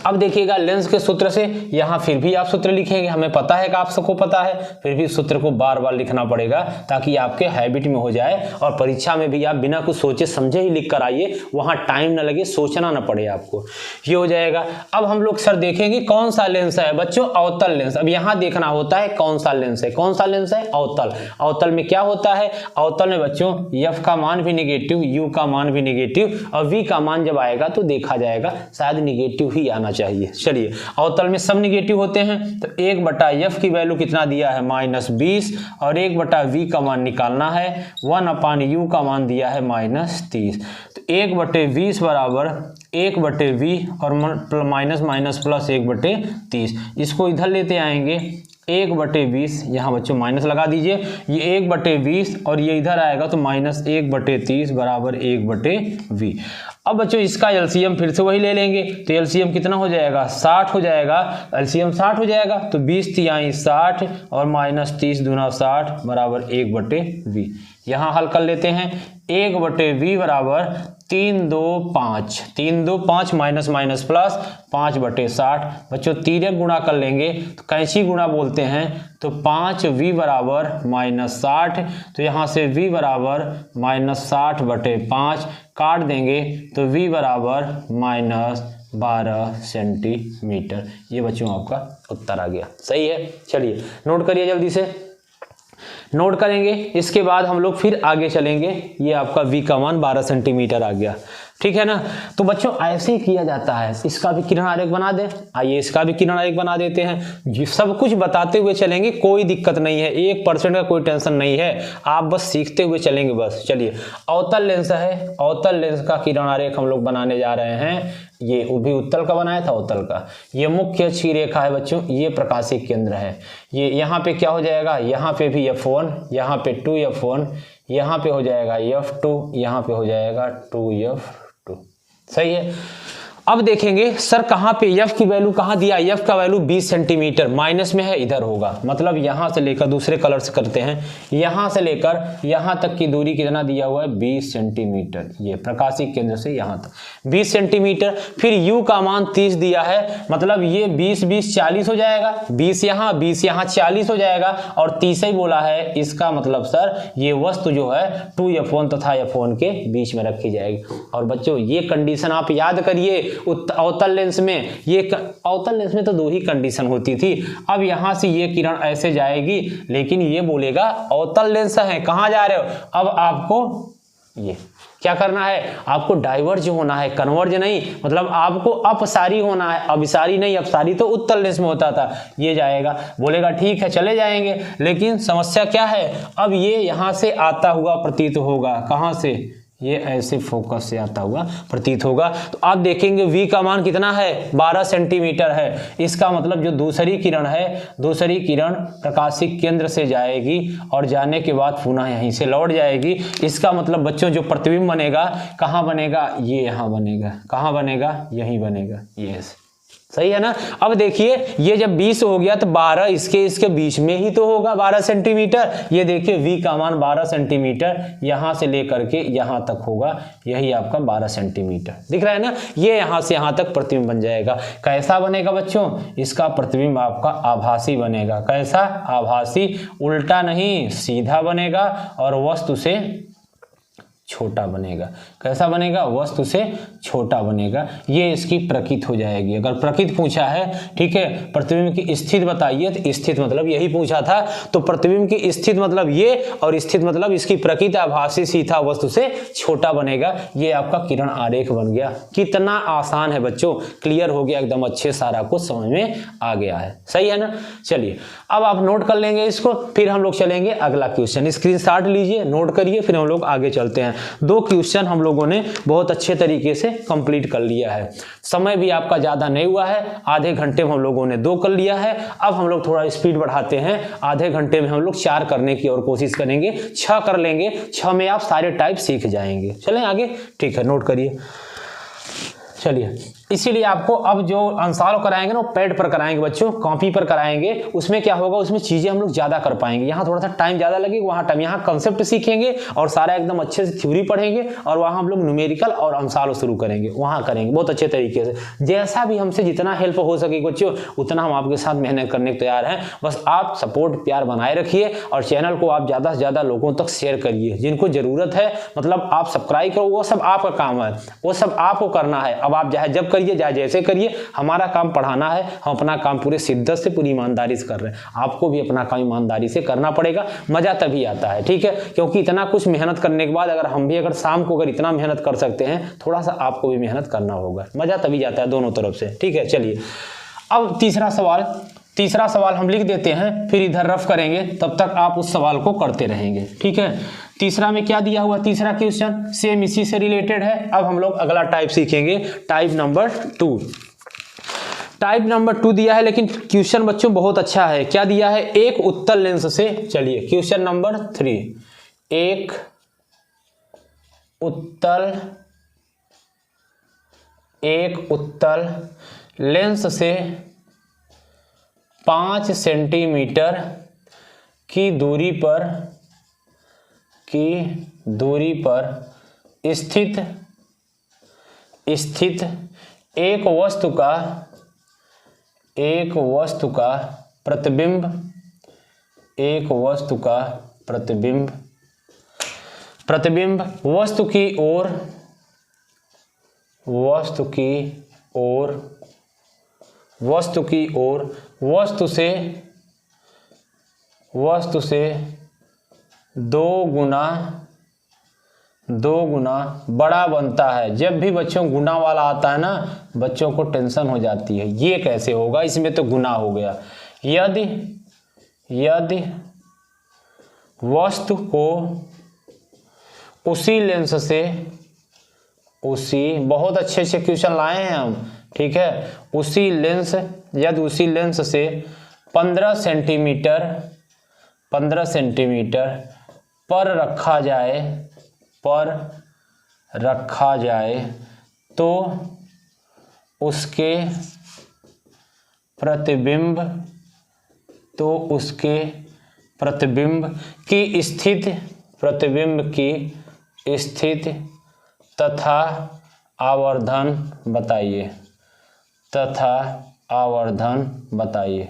A: अब देखिएगा लेंस के सूत्र से, यहाँ फिर भी आप सूत्र लिखेंगे, हमें पता है कि आप सबको पता है, फिर भी सूत्र को बार बार लिखना पड़ेगा ताकि आपके हैबिट में हो जाए और परीक्षा में भी आप बिना कुछ सोचे समझे ही लिख कर आइए, वहाँ टाइम ना लगे, सोचना ना पड़े आपको, ये हो जाएगा। अब हम लोग सर देखेंगे कौन सा लेंस है बच्चों, अवतल लेंस। अब यहाँ देखना होता है कौन सा लेंस है, कौन सा लेंस है, अवतल। अवतल में क्या होता है, अवतल में बच्चों एफ का मान भी निगेटिव, यू का मान भी निगेटिव, और वी का मान जब आएगा तो देखा जाएगा शायद निगेटिव ही आना चाहिए। चलिए अवतल में सब निगेटिव होते हैं, तो 1/f की वैल्यू कितना दिया है -20, और 1/v का मान निकालना है, 1/u का मान दिया है -30। तो 1/20 बराबर 1/v और माइनस माइनस प्लस 1/30। इसको इधर लेते आएंगे, 1/20, यहाँ बच्चों माइनस लगा दीजिए, ये 1/20 और ये इधर आएगा तो -1/30 बराबर 1/v। अब बच्चों इसका एलसीएम फिर से वही ले लेंगे, तो एलसीएम कितना हो जाएगा, 60 हो जाएगा। एलसीएम 60 हो जाएगा तो 20 तिहाई 60 और -30 दूना 60 बराबर 1/v। यहाँ हल कर लेते हैं, 1/v बराबर 3 2 5, 3 2 5 माइनस माइनस प्लस 5/60। बच्चों तिर्यक गुणा कर लेंगे तो कैंची गुणा बोलते हैं, तो 5v बराबर -60, तो यहाँ से v बराबर -60/5 काट देंगे तो v बराबर -12 सेंटीमीटर। ये बच्चों आपका उत्तर आ गया, सही है। चलिए नोट करिए, जल्दी से नोट करेंगे, इसके बाद हम लोग फिर आगे चलेंगे। ये आपका v का मान 12 सेंटीमीटर आ गया, ठीक है ना। तो बच्चों ऐसे ही किया जाता है, इसका भी किरण आरेख बना दें, आइए इसका भी किरण आरेख बना देते हैं। सब कुछ बताते हुए चलेंगे, कोई दिक्कत नहीं है, 1% का कोई टेंशन नहीं है, आप बस सीखते हुए चलेंगे बस। चलिए अवतल लेंस है, अवतल लेंस का किरण आरेख हम लोग बनाने जा रहे हैं। ये भी उत्तल का बनाया था, अवतल का। ये मुख्य अक्ष रेखा है बच्चों, ये प्रकाशिक केंद्र है। ये यहाँ पे क्या हो जाएगा, यहाँ पे भी F1, यहाँ पे 2F1, यहाँ पे हो जाएगा F2, यहाँ पे हो जाएगा 2F2, सही है। अब देखेंगे सर कहाँ पे एफ की वैल्यू कहाँ दिया, एफ का वैल्यू 20 सेंटीमीटर माइनस में है, इधर होगा। मतलब यहाँ से लेकर, दूसरे कलर से करते हैं, यहाँ से लेकर यहाँ तक की दूरी कितना दिया हुआ है, 20 सेंटीमीटर। ये प्रकाशिक केंद्र से यहाँ तक 20 सेंटीमीटर। फिर यू का मान 30 दिया है, मतलब ये 20 20 40 हो जाएगा, 20 यहाँ 40 हो जाएगा, और 30 ही बोला है। इसका मतलब सर ये वस्तु जो है 2F1 तथा F1 के बीच में रखी जाएगी। और बच्चों ये कंडीशन आप याद करिए, अवतल लेंस में, ये अवतल लेंस में तो दो ही कंडीशन होती थी। अब यहां से ये किरण ऐसे जाएगी, लेकिन ये बोलेगा अवतल लेंस है, कहां जा रहे हो। अब आपको ये क्या करना है, आपको डाइवर्ज होना है, कन्वर्ज नहीं, मतलब आपको अपसारी होना है, अभिसारी नहीं। अपसारी तो उत्तल लेंस में होता था। ये जाएगा, बोलेगा ठीक है चले जाएंगे, लेकिन समस्या क्या है, अब ये यहां से आता हुआ प्रतीत होगा, कहां से, ये ऐसे फोकस से आता हुआ प्रतीत होगा। तो आप देखेंगे V का मान कितना है, 12 सेंटीमीटर है। इसका मतलब जो दूसरी किरण है, दूसरी किरण प्रकाशिक केंद्र से जाएगी और जाने के बाद पुनः यहीं से लौट जाएगी। इसका मतलब बच्चों जो प्रतिबिंब बनेगा, कहाँ बनेगा, ये यहाँ बनेगा, कहाँ बनेगा, यहीं बनेगा। ये सही है ना। अब देखिए ये जब 20 हो गया तो 12 इसके बीच में ही तो होगा, 12 सेंटीमीटर। ये देखिए V का मान 12 सेंटीमीटर यहां से लेकर के यहां तक होगा, यही आपका 12 सेंटीमीटर दिख रहा है ना। ये यहां से यहां तक प्रतिबिंब बन जाएगा। कैसा बनेगा बच्चों, इसका प्रतिबिंब आपका आभासी बनेगा। कैसा, आभासी, उल्टा नहीं सीधा बनेगा, और वस्तु से छोटा बनेगा। कैसा बनेगा, वस्तु से छोटा बनेगा। ये इसकी प्रकृति हो जाएगी। अगर प्रकृति पूछा है, ठीक है, प्रतिबिंब की स्थिति बताइए, तो स्थिति मतलब यही पूछा था, तो प्रतिबिंब की स्थिति मतलब ये, और स्थिति मतलब इसकी प्रकृति आभासी सीधा वस्तु से छोटा बनेगा। ये आपका किरण आरेख बन गया। कितना आसान है बच्चों, क्लियर हो गया एकदम अच्छे, सारा कुछ समझ में आ गया है। सही है ना। चलिए अब आप नोट कर लेंगे इसको, फिर हम लोग चलेंगे अगला क्वेश्चन। स्क्रीनशॉट लीजिए, नोट करिए, फिर हम लोग आगे चलते हैं। 2 क्वेश्चन हम लोगों ने बहुत अच्छे तरीके से कंप्लीट कर लिया है। समय भी आपका ज्यादा नहीं हुआ है, आधे घंटे में हम लोगों ने 2 कर लिया है। अब हम लोग थोड़ा स्पीड बढ़ाते हैं, आधे घंटे में हम लोग 4 करने की और कोशिश करेंगे, 6 कर लेंगे। 6 में आप सारे टाइप सीख जाएंगे। चलें आगे, ठीक है, नोट करिए। चलिए, इसीलिए आपको अब जो अंशाल कराएंगे ना, वो पैड पर कराएंगे बच्चों, कॉपी पर कराएंगे। उसमें क्या होगा, उसमें चीजें हम लोग ज्यादा कर पाएंगे। यहाँ थोड़ा सा टाइम ज्यादा लगेगा, वहाँ टाइम, यहाँ कंसेप्ट सीखेंगे और सारा एकदम अच्छे से थ्योरी पढ़ेंगे, और वहाँ हम लोग न्यूमेरिकल और अंशाल शुरू करेंगे, वहाँ करेंगे बहुत अच्छे तरीके से। जैसा भी हमसे जितना हेल्प हो सके बच्चों, उतना हम आपके साथ मेहनत करने को तैयार हैं। बस आप सपोर्ट प्यार बनाए रखिए, और चैनल को आप ज्यादा से ज्यादा लोगों तक शेयर करिए, जिनको जरूरत है। मतलब आप सब्सक्राइब करो, वो सब आपका काम है, वो सब आपको करना है। अब आप चाहे जब करिए, चाहे जैसे करिए, हमारा काम पढ़ाना है। हम अपना काम पूरे शिद्दत से, पूरी ईमानदारी से कर रहे हैं। आपको भी अपना काम ईमानदारी से करना पड़ेगा, मजा तभी आता है, ठीक है। क्योंकि इतना कुछ मेहनत करने के बाद अगर हम भी, अगर शाम को अगर इतना मेहनत कर सकते हैं, थोड़ा सा आपको भी मेहनत करना होगा, मजा तभी आता है दोनों तरफ से, ठीक है। चलिए अब तीसरा सवाल हम लिख देते हैं, फिर इधर रफ करेंगे, तब तक आप उस सवाल को करते रहेंगे, ठीक है। तीसरा में क्या दिया हुआ, तीसरा क्वेश्चन सेम इसी से रिलेटेड है। अब हम लोग अगला टाइप सीखेंगे, टाइप नंबर 2। टाइप नंबर 2 दिया है, लेकिन क्वेश्चन बच्चों बहुत अच्छा है। क्या दिया है, एक उत्तल लेंस से, चलिए क्वेश्चन नंबर 3, एक उत्तल लेंस से 5 सेंटीमीटर की दूरी पर स्थित एक वस्तु का प्रतिबिंब वस्तु से 2 गुना बड़ा बनता है। जब भी बच्चों गुना वाला आता है ना, बच्चों को टेंशन हो जाती है, ये कैसे होगा, इसमें तो गुना हो गया। यदि वस्तु को उसी लेंस से, बहुत अच्छे क्वेश्चन लाए हैं हम, ठीक है। उसी लेंस से 15 सेंटीमीटर पर रखा जाए तो उसके प्रतिबिंब, तो उसके प्रतिबिंब की स्थिति, प्रतिबिंब की स्थिति तथा आवर्धन बताइए, तथा आवर्धन बताइए।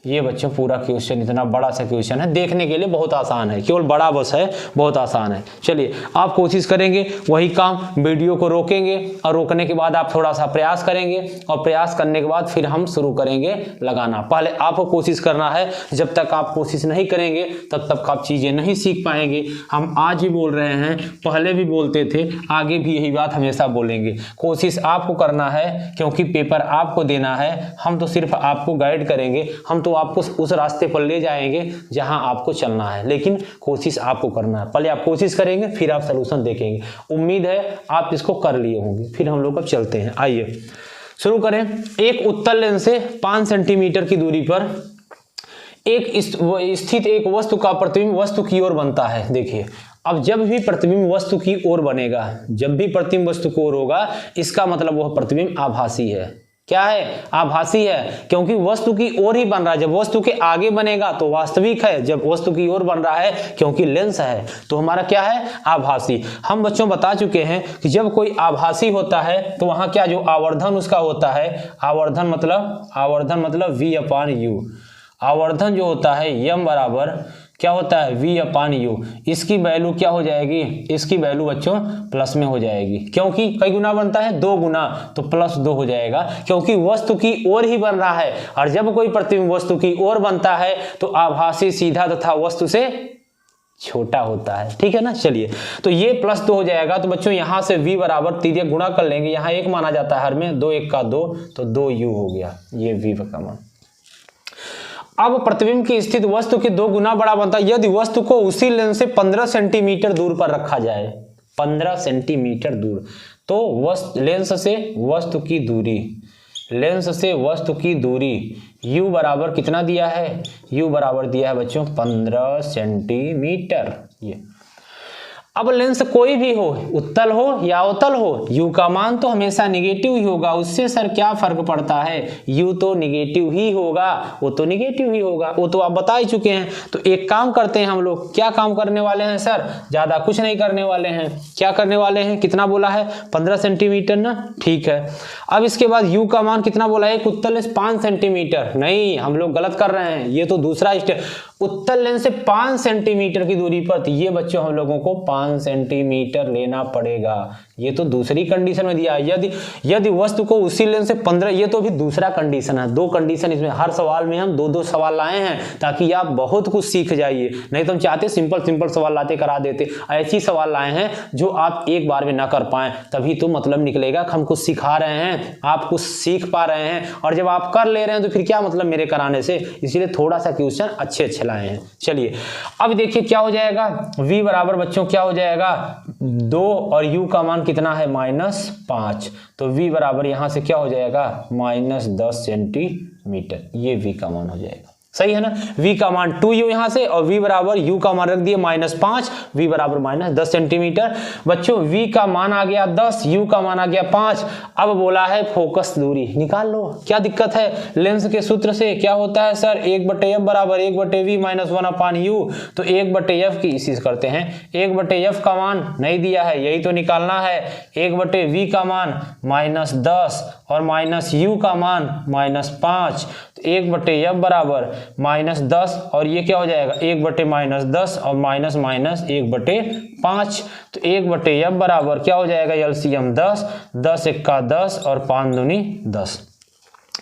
A: ये बच्चों पूरा क्वेश्चन, इतना बड़ा सा क्वेश्चन है, देखने के लिए बहुत आसान है, केवल बड़ा बस है, बहुत आसान है। चलिए आप कोशिश करेंगे वही काम, वीडियो को रोकेंगे और रोकने के बाद आप थोड़ा सा प्रयास करेंगे और प्रयास करने के बाद फिर हम शुरू करेंगे लगाना। पहले आपको कोशिश करना है, जब तक आप कोशिश नहीं करेंगे तब तक आप चीज़ें नहीं सीख पाएंगे। हम आज भी बोल रहे हैं, पहले भी बोलते थे, आगे भी यही बात हमेशा बोलेंगे। कोशिश आपको करना है क्योंकि पेपर आपको देना है, हम तो सिर्फ आपको गाइड करेंगे, हम तो आपको उस रास्ते पर ले जाएंगे जहां आपको चलना है, लेकिन कोशिश आपको करना है। पहले आप कोशिश करेंगे फिर आप सलूशन देखेंगे। उम्मीद है आप इसको कर लिए होंगे। फिर हम लोग अब चलते हैं, आइए शुरू करें। एक उत्तल लेंस से 5 सेंटीमीटर की दूरी पर एक स्थित एक वस्तु का प्रतिबिंब वस्तु की ओर बनता है। देखिए अब जब भी प्रतिबिंब वस्तु की ओर बनेगा, जब भी प्रतिबिंब वस्तु की ओर होगा, इसका मतलब वह प्रतिबिंब आभासी है। क्या है? आभासी है, क्योंकि वस्तु की ओर ही बन रहा है। जब वस्तु के आगे बनेगा तो वास्तविक है, जब वस्तु की ओर बन रहा है क्योंकि लेंस है तो हमारा क्या है? आभासी। हम बच्चों बता चुके हैं कि जब कोई आभासी होता है तो वहां क्या जो आवर्धन उसका होता है, आवर्धन मतलब V/U। आवर्धन जो होता है m बराबर क्या होता है? V/U। इसकी वैल्यू क्या हो जाएगी? इसकी वैल्यू बच्चों प्लस में हो जाएगी, क्योंकि कई गुना बनता है? 2 गुना, तो +2 हो जाएगा, क्योंकि वस्तु की ओर ही बन रहा है। और जब कोई प्रतिबिंब वस्तु की ओर बनता है तो आभासी सीधा तथा वस्तु से छोटा होता है। ठीक है ना? चलिए तो ये +2 हो जाएगा। तो बच्चों यहाँ से V बराबर तिर्यक गुणा कर लेंगे, यहाँ 1 माना जाता है हर में, 2 1 का 2, तो 2U हो गया, ये V का मान। अब प्रतिबिंब की स्थिति वस्तु के 2 गुना बड़ा बनता है यदि वस्तु को उसी लेंस से 15 सेंटीमीटर दूर पर रखा जाए। 15 सेंटीमीटर दूर, तो लेंस से वस्तु की दूरी, लेंस से वस्तु की दूरी U बराबर कितना दिया है? U बराबर दिया है बच्चों 15 सेंटीमीटर। ये अब लेंस कोई भी हो, उत्तल हो या अवतल हो, U का मान तो हमेशा निगेटिव ही होगा। उससे सर क्या फर्क पड़ता है? U तो निगेटिव ही होगा, वो तो निगेटिव ही होगा, वो तो आप बता ही चुके हैं। तो एक काम करते हैं हम लोग, क्या काम करने वाले हैं सर? ज्यादा कुछ नहीं करने वाले हैं। क्या करने वाले हैं? कितना बोला है? 15 सेंटीमीटर ना, ठीक है। अब इसके बाद U का मान कितना बोला है? एक उत्तल लेंस 5 सेंटीमीटर, नहीं हम लोग गलत कर रहे हैं, ये तो दूसरा स्टेप। उत्तल लेंस से 5 सेंटीमीटर की दूरी पर, तो ये बच्चों हम लोगों को 5 सेंटीमीटर लेना पड़ेगा। ये तो दूसरी कंडीशन में दिया है। यदि वस्तु को उसी लेंस से 15, ये तो भी दूसरा कंडीशन है। 2 कंडीशन इसमें, हर सवाल में हम 2-2 सवाल लाए हैं ताकि आप बहुत कुछ सीख जाइए। नहीं तो हम चाहते सिंपल सवाल लाते करा देते, ऐसी सवाल लाए हैं जो आप एक बार में ना कर पाए, तभी तो मतलब निकलेगा हम कुछ सिखा रहे हैं, आप कुछ सीख पा रहे हैं। और जब आप कर ले रहे हैं तो फिर क्या मतलब मेरे कराने से? इसलिए थोड़ा सा क्वेश्चन अच्छे लाए हैं। चलिए अब देखिए क्या हो जाएगा। V बराबर बच्चों क्या हो जाएगा? 2 और U का मान कितना है? -5, तो V बराबर यहां से क्या हो जाएगा? -10 सेंटीमीटर, ये V का मान हो जाएगा। सही है ना? V का मान 2U यहां से, और V बराबर U का मान रख दिए -5, V बराबर -10 सेंटीमीटर। बच्चों V का मान आ गया 10, U का मान आ गया 5। अब बोला है फोकस दूरी निकाल लो, क्या दिक्कत है? लेंस के सूत्र से क्या होता है सर? 1/f बराबर 1/v - 1/u। तो 1/f की इसी करते हैं, 1/f का मान नहीं दिया है, यही तो निकालना है। 1/v का मान -10 और -u का मान -5, तो 1/f बराबर -10, और ये क्या हो जाएगा? 1/-10 और --1/5, तो 1/f बराबर क्या हो जाएगा? LCM 10, 10 1 का 10 और 5 दूनी 10।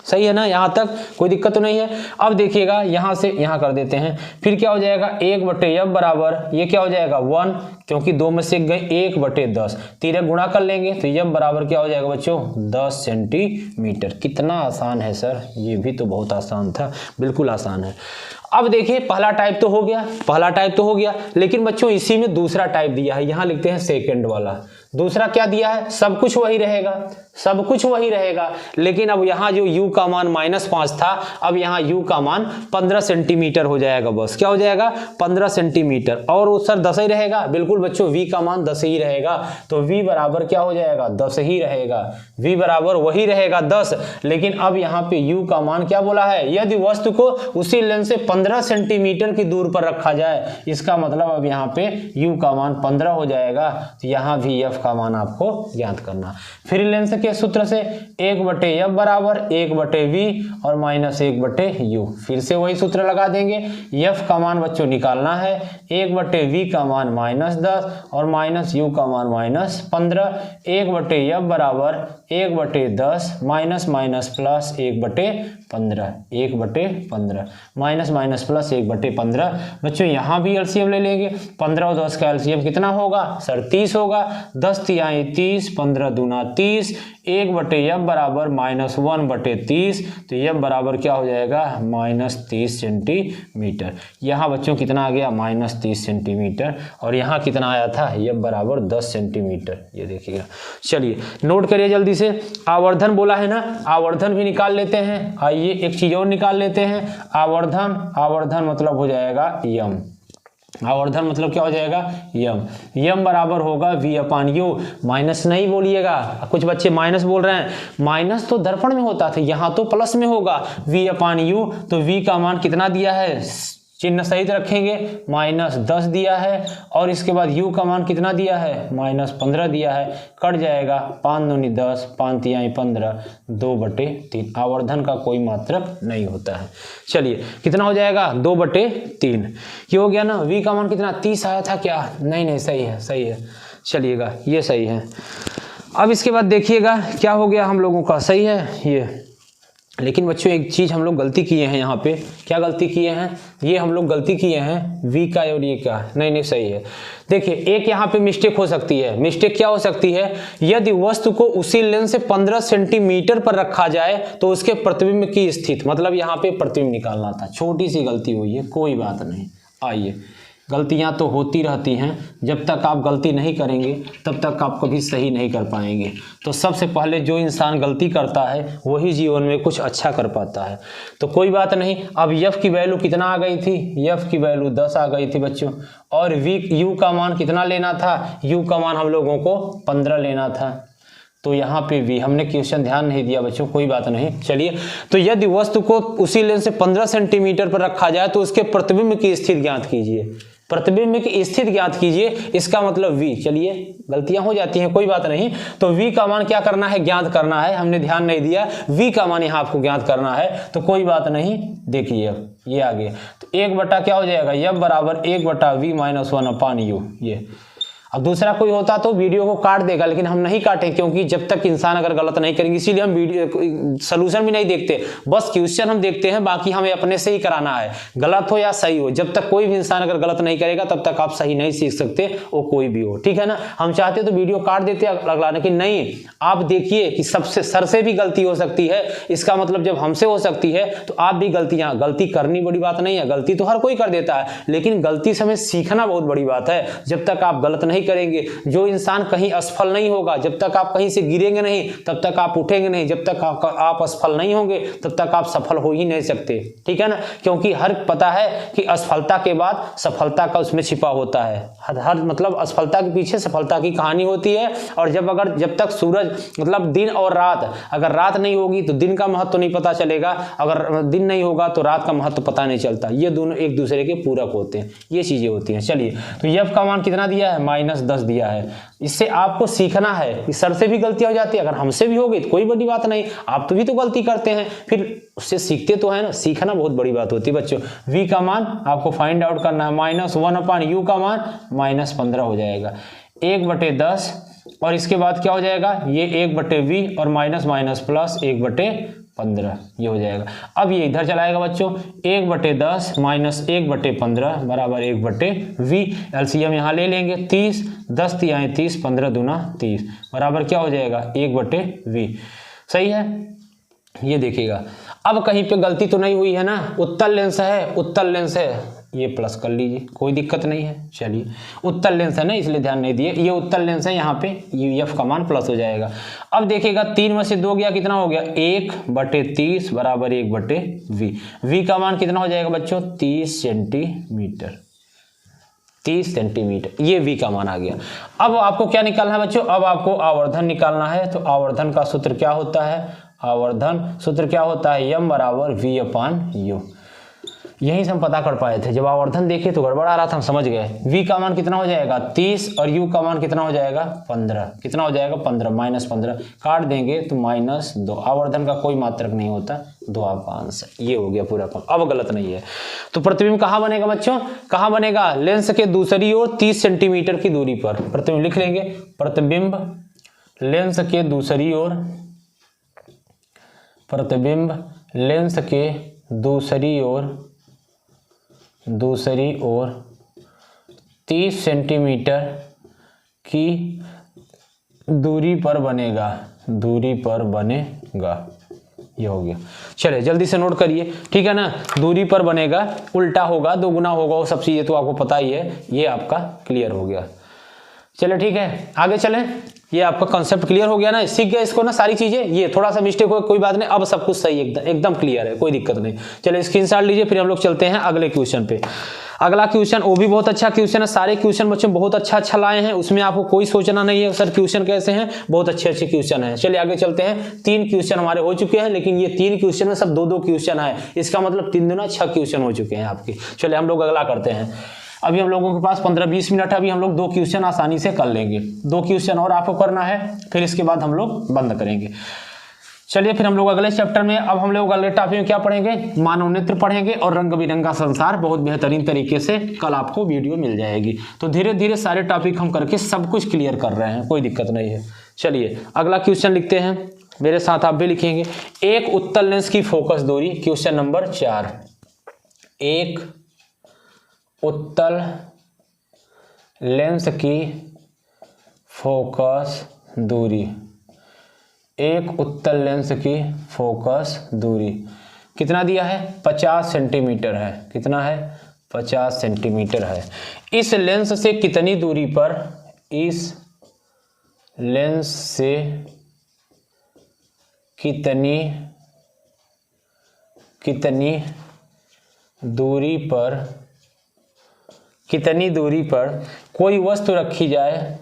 A: सही है ना? यहाँ तक कोई दिक्कत तो नहीं है। अब देखिएगा यहाँ से यहाँ कर देते हैं, फिर क्या हो जाएगा? 1/f बराबर ये क्या हो जाएगा? 1, क्योंकि 2 में से गए 1/10, तिर्यक गुणा कर लेंगे तो f बराबर क्या हो जाएगा बच्चों? 10 सेंटीमीटर। कितना आसान है सर, ये भी तो बहुत आसान था, बिल्कुल आसान है। अब देखिए पहला टाइप तो हो गया, लेकिन बच्चों इसी में दूसरा टाइप दिया है, यहाँ लिखते हैं सेकंड वाला। दूसरा क्या दिया है, सब कुछ वही रहेगा, सब कुछ वही रहेगा, लेकिन अब यहाँ जो u का मान -5 था, अब यहाँ u का मान 15 सेंटीमीटर हो जाएगा। बस क्या हो जाएगा, 15 सेंटीमीटर। और वो सर 10 ही रहेगा, बिल्कुल बच्चों v का मान 10 ही रहेगा, तो v बराबर क्या हो जाएगा, 10 ही रहेगा, v बराबर वही रहेगा 10। लेकिन अब यहाँ पे u का मान क्या बोला है, यदि वस्तु को उसी लेंस से 15 सेंटीमीटर की दूर पर रखा जाए, इसका मतलब अब यहाँ पे u का मान 15 हो जाएगा। तो यहाँ भी f का मान आपको ज्ञात करना। फ्री लेंस के सूत्र से 1/f बराबर 1/v और -1/u। फिर से वही सूत्र लगा देंगे, f का मान बच्चों निकालना है, 1/v का मान -10 और -u का मान -15। 1/f बराबर 1/10 माइनस प्लस 1/15, 1/15 माइनस प्लस 1/15। बच्चों यहाँ भी एलसीएम ले लेंगे, 15 और 10 का एलसीएम कितना होगा सर, 30 होगा। 10 तिहाई 30, 15 दूना 30, 1/f बराबर -1/30, तो f बराबर क्या हो जाएगा, -30 सेंटीमीटर। यहाँ बच्चों कितना आ गया, -30 सेंटीमीटर, और यहाँ कितना आया था, f बराबर 10 सेंटीमीटर। ये देखिएगा, चलिए नोट करिए जल्दी से। आवर्धन बोला है ना, आवर्धन भी निकाल लेते हैं। आइए एक चीज और निकाल लेते हैं, आवर्धन, आवर्धन मतलब हो जाएगा यम, आवर्धन मतलब क्या हो जाएगा, यम। यम बराबर होगा v/u, माइनस नहीं बोलिएगा, कुछ बच्चे माइनस बोल रहे हैं, माइनस तो दर्पण में होता था, यहाँ तो प्लस में होगा, v/u। तो v का मान कितना दिया है, चिन्ह सहित रखेंगे, -10 दिया है, और इसके बाद u का मान कितना दिया है, -15 दिया है, कट जाएगा, 5 दूनी 10, 5 तिहाई 15, 2/3। आवर्धन का कोई मात्रक नहीं होता है। चलिए कितना हो जाएगा, 2/3। ये हो गया ना। v का मान कितना, 30 आया था क्या, नहीं सही है, सही है, चलिएगा ये सही है। अब इसके बाद देखिएगा क्या हो गया हम लोगों का, सही है ये। लेकिन बच्चों एक चीज़ हम लोग गलती किए हैं, यहाँ पे क्या गलती किए हैं, ये हम लोग गलती किए हैं v का और ये का, नहीं सही है। देखिए एक यहाँ पे मिस्टेक हो सकती है, मिस्टेक क्या हो सकती है, यदि वस्तु को उसी लेंस से 15 सेंटीमीटर पर रखा जाए तो उसके प्रतिबिंब की स्थिति, मतलब यहाँ पे प्रतिबिंब निकालना था, छोटी सी गलती हुई है, कोई बात नहीं। आइए, गलतियां तो होती रहती हैं, जब तक आप गलती नहीं करेंगे तब तक आप कभी सही नहीं कर पाएंगे। तो सबसे पहले जो इंसान गलती करता है वही जीवन में कुछ अच्छा कर पाता है। तो कोई बात नहीं। अब f की वैल्यू कितना आ गई थी, f की वैल्यू 10 आ गई थी बच्चों, और u का मान कितना लेना था, u का मान हम लोगों को 15 लेना था। तो यहाँ पे भी हमने क्वेश्चन ध्यान नहीं दिया बच्चों, कोई बात नहीं। चलिए, तो यदि वस्तु को उसी लेंस से 15 सेंटीमीटर पर रखा जाए तो उसके प्रतिबिंब की स्थिति ज्ञात कीजिए, प्रतिबिंब की स्थिति ज्ञात कीजिए, इसका मतलब v। चलिए गलतियां हो जाती हैं, कोई बात नहीं। तो v का मान क्या करना है, ज्ञात करना है, हमने ध्यान नहीं दिया, v का मान यहाँ आपको ज्ञात करना है, तो कोई बात नहीं। देखिए ये आ गया, तो 1 क्या हो जाएगा, f बराबर 1/v - 1/u। ये अब दूसरा कोई होता तो वीडियो को काट देगा, लेकिन हम नहीं काटें, क्योंकि जब तक इंसान अगर गलत नहीं करेंगे, इसीलिए हम वीडियो सोल्यूशन भी नहीं देखते, बस क्वेश्चन हम देखते हैं, बाकी हमें अपने से ही कराना है, गलत हो या सही हो। जब तक कोई भी इंसान अगर गलत नहीं करेगा तब तक आप सही नहीं सीख सकते, वो कोई भी हो, ठीक है ना। हम चाहते तो वीडियो काट देते अगला, लेकिन नहीं, आप देखिए कि सबसे सर से भी गलती हो सकती है, इसका मतलब जब हमसे हो सकती है तो आप भी गलती करनी बड़ी बात नहीं है, गलती तो हर कोई कर देता है, लेकिन गलती से हमें सीखना बहुत बड़ी बात है। जब तक आप गलत नहीं करेंगे, जो इंसान कहीं असफल नहीं होगा, जब तक आप कहीं से गिरेंगे नहीं तब तक आप उठेंगे नहीं, जब तक आप असफल नहीं होंगे तब तक आप सफल हो ही नहीं सकते, ठीक है ना। क्योंकि हर पता है कि असफलता के बाद सफलता का उसमें छिपा होता है, हर मतलब असफलता के पीछे सफलता की कहानी होती है। और जब तक सूरज मतलब दिन और रात, अगर रात नहीं होगी तो दिन का महत्व नहीं पता चलेगा, अगर दिन नहीं होगा तो रात का महत्व पता नहीं चलता, ये दोनों एक दूसरे के पूरक होते हैं, ये चीजें होती हैं। चलिए, तो f का मान कितना दिया है, -10 दिया है। इससे आपको सीखना है कि सर से भी गलतियां हो जाती है, अगर हमसे भी होगी तो कोई बड़ी बात नहीं, आप तो भी तो गलती करते हैं, फिर उससे सीखते तो है ना, सीखना बहुत बड़ी बात होती है बच्चों। v का मान आपको फाइंड आउट करना है, -1/u का मान -15 हो जाएगा, 1/10, और इसके बाद क्या हो जाएगा, ये 1/v और माइनस प्लस 1/15, ये हो जाएगा। अब ये इधर चलाएगा बच्चों, 1/10 - 1/15 बराबर 1/v। एलसीएम यहाँ ले लेंगे, 30, 10 तिहाई 30, 15 दूना 30 बराबर क्या हो जाएगा, 1/v। सही है, ये देखिएगा। अब कहीं पे गलती तो नहीं हुई है ना, उत्तल लेंस है, उत्तल लेंस है, ये प्लस कर लीजिए, कोई दिक्कत नहीं है। चलिए उत्तल लेंस है ना, इसलिए ध्यान नहीं दिए, ये उत्तल लेंस है, यहाँ पे एफ का मान प्लस हो जाएगा। अब देखिएगा 3 में से 2 गया, कितना हो गया 1/30 बराबर 1/v। v का मान कितना हो जाएगा बच्चों 30 सेंटीमीटर, 30 सेंटीमीटर, ये v का मान आ गया। अब आपको क्या निकालना है बच्चों, अब आपको आवर्धन निकालना है। तो आवर्धन का सूत्र क्या होता है, आवर्धन सूत्र क्या होता है, m बराबर v/u। यही से हम पता कर पाए थे, जब आवर्धन देखे तो गड़बड़ आ रहा था, हम समझ गए। v का मान कितना हो जाएगा 30 और u का मान कितना हो जाएगा 15, कितना हो जाएगा 15, -15 काट देंगे तो -2। आवर्धन का कोई मात्रक नहीं होता, 2 आपका आंसर, ये हो गया पूरा काम। अब गलत नहीं है। तो प्रतिबिंब कहाँ बनेगा बच्चों, कहाँ बनेगा, लेंस के दूसरी ओर 30 सेंटीमीटर की दूरी पर। प्रतिबिंब लिख लेंगे, प्रतिबिंब लेंस के दूसरी ओर, प्रतिबिंब लेंस के दूसरी ओर 30 सेंटीमीटर की दूरी पर बनेगा, दूरी पर बनेगा। ये हो गया। चलिए जल्दी से नोट करिए, ठीक है ना। दूरी पर बनेगा, उल्टा होगा, दोगुना होगा, वो सब चीजें तो आपको पता ही है। ये आपका क्लियर हो गया। चलिए ठीक है, आगे चलें। ये आपका कॉन्सेप्ट क्लियर हो गया ना, सीख गए इसको ना सारी चीजें। ये थोड़ा सा मिस्टेक हो कोई बात नहीं, अब सब कुछ सही एकदम क्लियर है, कोई दिक्कत नहीं। चलिए स्क्रीनशॉट लीजिए, फिर हम लोग चलते हैं अगले क्वेश्चन पे। अगला क्वेश्चन वो भी बहुत अच्छा क्वेश्चन है, सारे क्वेश्चन बच्चों बहुत अच्छा लाए हैं, उसमें आपको कोई सोचना नहीं है सर क्वेश्चन कैसे हैं, बहुत अच्छे क्वेश्चन हैं। चलिए आगे चलते हैं। 3 क्वेश्चन हमारे हो चुके हैं, लेकिन ये 3 क्वेश्चन में सब 2-2 क्वेश्चन है, इसका मतलब 3 दूना 6 क्वेश्चन हो चुके हैं आपके। चलिए हम लोग अगला करते हैं। अभी हम लोगों के पास 15-20 मिनट है, अभी हम लोग 2 क्वेश्चन आसानी से कर लेंगे। 2 क्वेश्चन और आपको करना है, फिर इसके बाद हम लोग बंद करेंगे। चलिए फिर हम लोग अगले चैप्टर में, अब हम लोग अगले टॉपिक में क्या पढ़ेंगे, मानव नेत्र पढ़ेंगे और रंग बिरंगा संसार, बहुत बेहतरीन तरीके से कल आपको वीडियो मिल जाएगी। तो धीरे धीरे सारे टॉपिक हम करके सब कुछ क्लियर कर रहे हैं, कोई दिक्कत नहीं है। चलिए अगला क्वेश्चन लिखते हैं, मेरे साथ आप भी लिखेंगे। एक उत्तल लेंस की फोकस दूरी, क्वेश्चन नंबर 4। एक उत्तल लेंस की फोकस दूरी, एक उत्तल लेंस की फोकस दूरी कितना दिया है 50 सेंटीमीटर है। कितना है 50 सेंटीमीटर है। इस लेंस से कितनी दूरी पर, इस लेंस से कितनी दूरी पर, कितनी दूरी पर कोई वस्तु रखी जाए,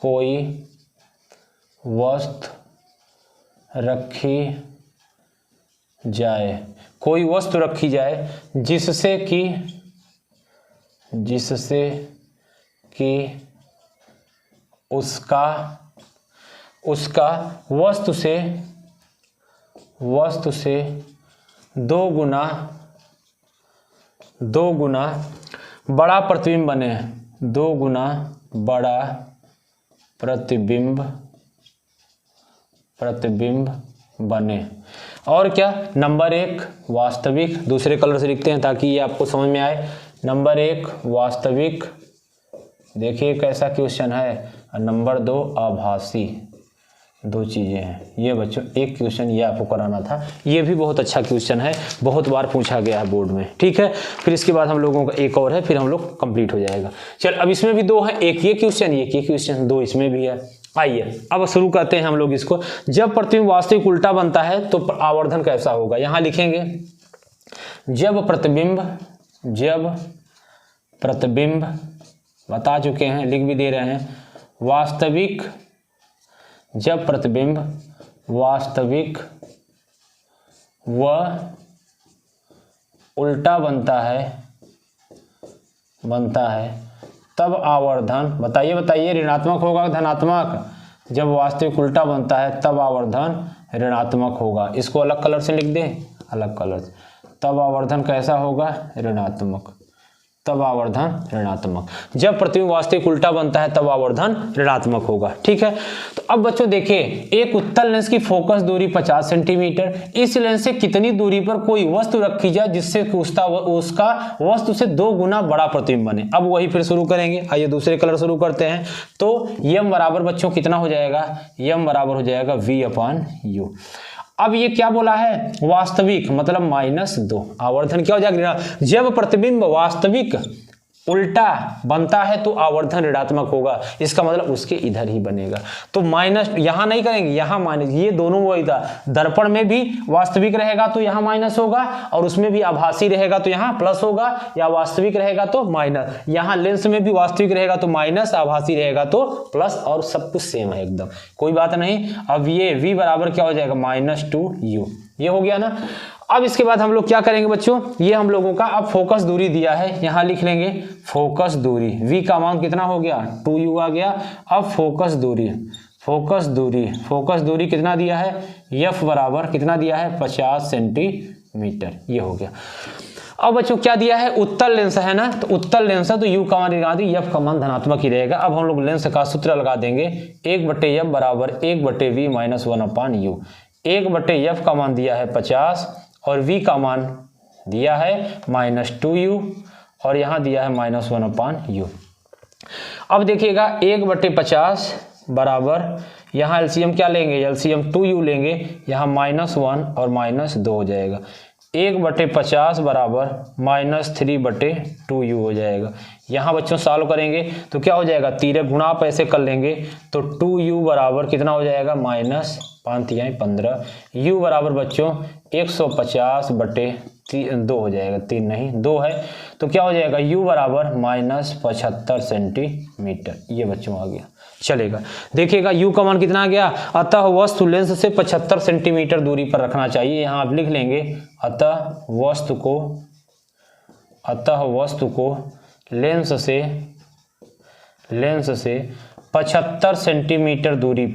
A: कोई वस्तु रखी जाए, कोई वस्तु रखी जाए जिससे कि उसका वस्तु से 2 गुना बड़ा प्रतिबिंब बने, 2 गुना बड़ा प्रतिबिंब बने। और क्या, नंबर 1 वास्तविक, दूसरे कलर से लिखते हैं ताकि ये आपको समझ में आए। नंबर 1 वास्तविक, देखिए कैसा क्वेश्चन है, और नंबर 2 आभासी। 2 चीजें हैं ये बच्चों। एक क्वेश्चन ये आपको कराना था, ये भी बहुत अच्छा क्वेश्चन है, बहुत बार पूछा गया है बोर्ड में, ठीक है। फिर इसके बाद हम लोगों का एक और है, फिर हम लोग कंप्लीट हो जाएगा। चल अब इसमें भी 2 है, एक ये क्वेश्चन, एक ये क्वेश्चन, 2 इसमें भी है। आइए अब शुरू करते हैं हम लोग इसको। जब प्रतिबिंब वास्तविक उल्टा बनता है तो आवर्धन कैसा होगा, यहां लिखेंगे जब प्रतिबिंब बता चुके हैं, लिख भी दे रहे हैं, वास्तविक, जब प्रतिबिंब वास्तविक व उल्टा बनता है तब आवर्धन, बताइए ऋणात्मक होगा धनात्मक। जब वास्तविक उल्टा बनता है तब आवर्धन ऋणात्मक होगा। इसको अलग कलर से लिख दें, अलग कलर से। तब आवर्धन कैसा होगा, ऋणात्मक, तब आवर्धन ऋणात्मक। जब प्रतिबिंब वास्तविक उल्टा बनता है तब आवर्धन ऋणात्मक होगा, ठीक है। तो अब बच्चों देखिए, एक उत्तल लेंस की फोकस दूरी 50 सेंटीमीटर, इस लेंस से कितनी दूरी पर कोई वस्तु रखी जाए जिससे उसका वस्तु से 2 गुना बड़ा प्रतिबिंब बने। अब वही फिर शुरू करेंगे, आइए दूसरे कलर शुरू करते हैं। तो m बराबर बच्चों कितना हो जाएगा, m बराबर हो जाएगा v/u। अब ये क्या बोला है, वास्तविक मतलब -2। आवर्धन क्या हो जाएगा, जब प्रतिबिंब वास्तविक उल्टा बनता है तो आवर्धन ऋणात्मक होगा, इसका मतलब उसके इधर ही बनेगा। तो माइनस यहां नहीं करेंगे, यहां माइनस, ये दोनों वही था। दर्पण में भी वास्तविक रहेगा तो यहां माइनस होगा, और उसमें भी आभासी रहेगा तो यहां प्लस होगा, या वास्तविक रहेगा तो माइनस। यहां लेंस में भी वास्तविक रहेगा तो माइनस, आभासी रहेगा तो प्लस, और सब कुछ सेम है एकदम, कोई बात नहीं। अब ये v बराबर क्या हो जाएगा, -2u, ये हो गया ना। अब इसके बाद हम लोग क्या करेंगे बच्चों, ये हम लोगों का अब फोकस दूरी दिया है, यहां लिख लेंगे फोकस दूरी। v का मान कितना हो गया, 2u आ गया। अब फोकस दूरी, फोकस दूरी कितना दिया है, f बराबर कितना दिया है, 50 सेंटीमीटर, ये हो गया। अब बच्चों क्या दिया है, उत्तल लेंस है ना, तो उत्तल लेंस है तो u का मान लगा दी, f का मान धनात्मक ही रहेगा। अब हम लोग लेंस का सूत्र लगा देंगे, 1/f बराबर 1/v - 1/u। 1/f का मान दिया है 50 और v का मान दिया है -2u, और यहां दिया है -1/u। अब देखिएगा 1/50 बराबर, यहां एलसीएम क्या लेंगे, एलसीएम 2u लेंगे, यहां -1 और -2 हो जाएगा। 1/50 बराबर -3/2u हो जाएगा। यहाँ बच्चों सॉल्व करेंगे तो क्या हो जाएगा, तीरे गुणा आप ऐसे कर लेंगे तो 2u बराबर कितना हो जाएगा, -5×15। u बराबर बच्चों 150/2 हो जाएगा, 3 नहीं 2 है, तो क्या हो जाएगा, u बराबर -75 सेंटीमीटर, ये बच्चों आ गया, चलेगा। देखिएगा u का मान कितना आ गया, अतः वस्तु लेंस से 75 सेंटीमीटर दूरी पर रखना चाहिए। यहाँ आप लिख लेंगे अतः वस्तु को लेंस से 75 सेंटीमीटर दूरी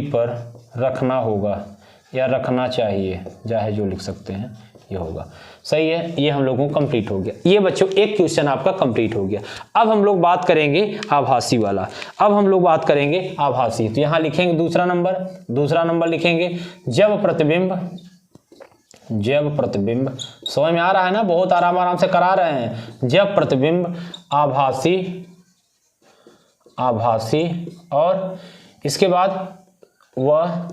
A: पर रखना होगा, या रखना चाहिए, चाहे जो लिख सकते हैं, ये होगा। सही है, ये हम लोगों को कंप्लीट हो गया। ये बच्चों एक क्वेश्चन आपका कंप्लीट हो गया। अब हम लोग बात करेंगे आभासी वाला। अब हम लोग बात करेंगे आभासी, तो यहाँ लिखेंगे दूसरा नंबर लिखेंगे, जब प्रतिबिंब समझ में आ रहा है ना, बहुत आराम से करा रहे हैं। जब प्रतिबिंब आभासी और इसके बाद वह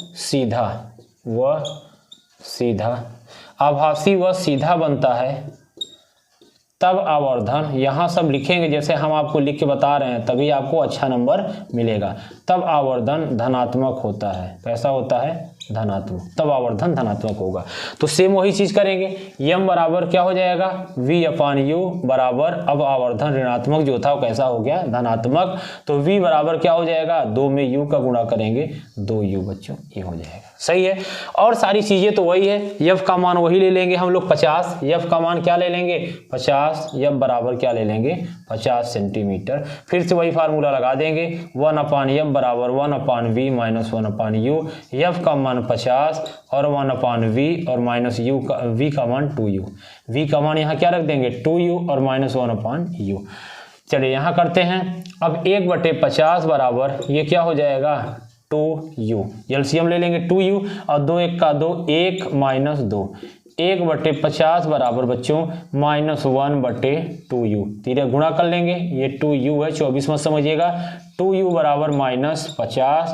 A: सीधा आभासी व सीधा बनता है, तब आवर्धन, यहाँ सब लिखेंगे जैसे हम आपको लिख के बता रहे हैं, तभी आपको अच्छा नंबर मिलेगा। तब आवर्धन धनात्मक होता है, कैसा होता है, धनात्मक, तब आवर्धन धनात्मक होगा। तो सेम वही चीज करेंगे, m बराबर क्या हो जाएगा, v/u बराबर, अब आवर्धन ऋणात्मक जो था वो कैसा हो गया, धनात्मक, तो v बराबर क्या हो जाएगा, 2 में u का गुणा करेंगे 2u बच्चों, ये हो जाएगा। सही है, और सारी चीजें तो वही है। f का मान वही ले लेंगे हम लोग 50, f का मान क्या ले लेंगे 50, f बराबर क्या ले लेंगे 50 सेंटीमीटर। फिर से वही फार्मूला लगा देंगे, 1/f बराबर 1/v - 1/u। f का मान 50 और 1/v और -u का, v का मान 2u, v का मान यहाँ क्या रख देंगे 2u और -1/u। चलिए यहाँ करते हैं। अब 1/50 बराबर ये क्या हो जाएगा 2u, एलसीएम ले लेंगे 2u और 2 1 का 2, 1 - 2, 1/50 बराबर बच्चों -1/2u, तीरे गुणा कर लेंगे, ये 2u है, 24 मत समझिएगा। 2u बराबर -50,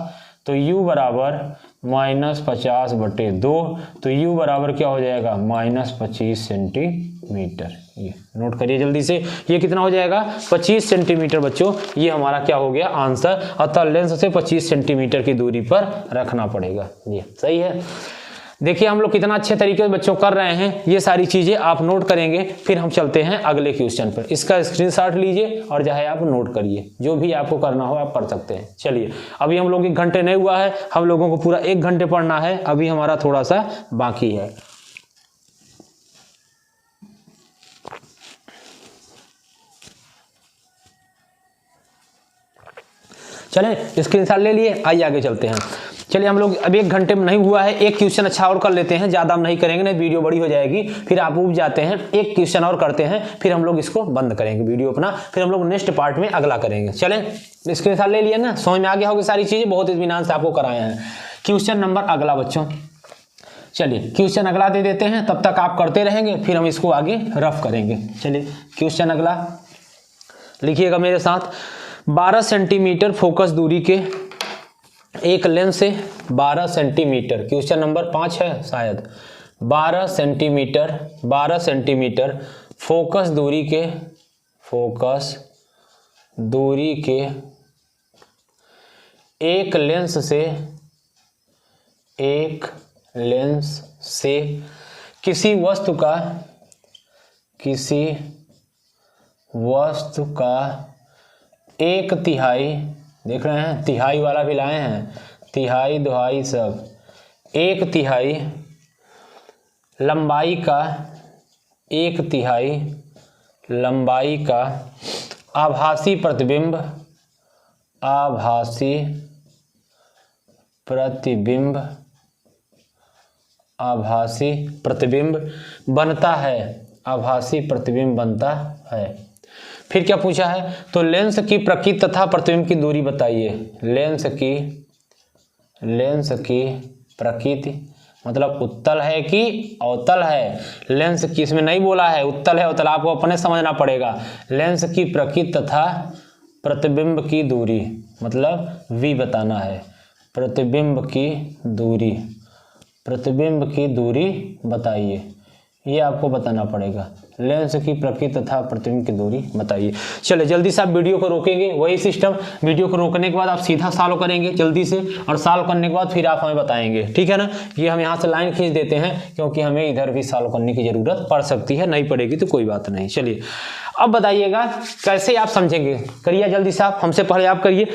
A: तो u बराबर -50/2, तो u बराबर क्या हो जाएगा -25 सेंटीमीटर। ये नोट करिए जल्दी से, ये कितना हो जाएगा 25 सेंटीमीटर बच्चों, ये हमारा क्या हो गया आंसर। अतः लेंस से 25 सेंटीमीटर की दूरी पर रखना पड़ेगा, ये सही है। देखिए हम लोग कितना अच्छे तरीके से बच्चों कर रहे हैं, ये सारी चीजें आप नोट करेंगे। फिर हम चलते हैं अगले क्वेश्चन पर, इसका स्क्रीनशॉट लीजिए और चाहे आप नोट करिए, जो भी आपको करना हो आप कर सकते हैं। चलिए अभी हम लोग 1 घंटे नहीं हुआ है, हम लोगों को पूरा 1 घंटे पढ़ना है, अभी हमारा थोड़ा सा बाकी है। चलें स्क्रीनशॉट ले लिए, आइए आगे चलते हैं। चलिए हम लोग अब 1 घंटे में नहीं हुआ है, एक क्वेश्चन अच्छा और कर लेते हैं, ज़्यादा हम नहीं करेंगे, नहीं वीडियो बड़ी हो जाएगी, फिर आप उब जाते हैं। एक क्वेश्चन और करते हैं, फिर हम लोग इसको बंद करेंगे वीडियो अपना, फिर हम लोग नेक्स्ट पार्ट में अगला करेंगे। चलें स्क्रीनशॉट ले लिया ना, समझ में आ गया होगा सारी चीज़ें, बहुत इत्मीनान से आपको कराए हैं। क्वेश्चन नंबर अगला बच्चों, चलिए क्वेश्चन अगला दे देते हैं, तब तक आप करते रहेंगे, फिर हम इसको आगे रफ करेंगे। चलिए क्वेश्चन अगला लिखिएगा मेरे साथ। 12 सेंटीमीटर फोकस दूरी के एक लेंस से 12 सेंटीमीटर, क्वेश्चन नंबर 5 है शायद, 12 सेंटीमीटर फोकस दूरी के एक लेंस से किसी वस्तु का एक तिहाई, देख रहे हैं तिहाई वाला भी लाए हैं, तिहाई दुहाई सब, एक तिहाई लंबाई का आभासी प्रतिबिंब बनता है। फिर क्या पूछा है, तो लेंस की प्रकृति तथा प्रतिबिंब की दूरी बताइए। लेंस की प्रकृति मतलब उत्तल है कि अवतल है। लेंस की, इसमें नहीं बोला है उत्तल है अवतल, आपको अपने समझना पड़ेगा। लेंस की प्रकृति तथा प्रतिबिंब की दूरी मतलब v बताना है। प्रतिबिंब की दूरी बताइए, ये आपको बताना पड़ेगा। लेंस की प्रकृति तथा प्रतिबिंब की दूरी बताइए। चलिए जल्दी से आप वीडियो को रोकेंगे, वही सिस्टम, वीडियो को रोकने के बाद आप सीधा सॉल्व करेंगे जल्दी से, और सॉल्व करने के बाद फिर आप हमें बताएंगे, ठीक है ना। ये हम यहाँ से लाइन खींच देते हैं क्योंकि हमें इधर भी सॉल्व करने की जरूरत पड़ सकती है, नहीं पड़ेगी तो कोई बात नहीं। चलिए अब बताइएगा कैसे आप समझेंगे, करिए जल्दी से आप, हमसे पहले आप करिए।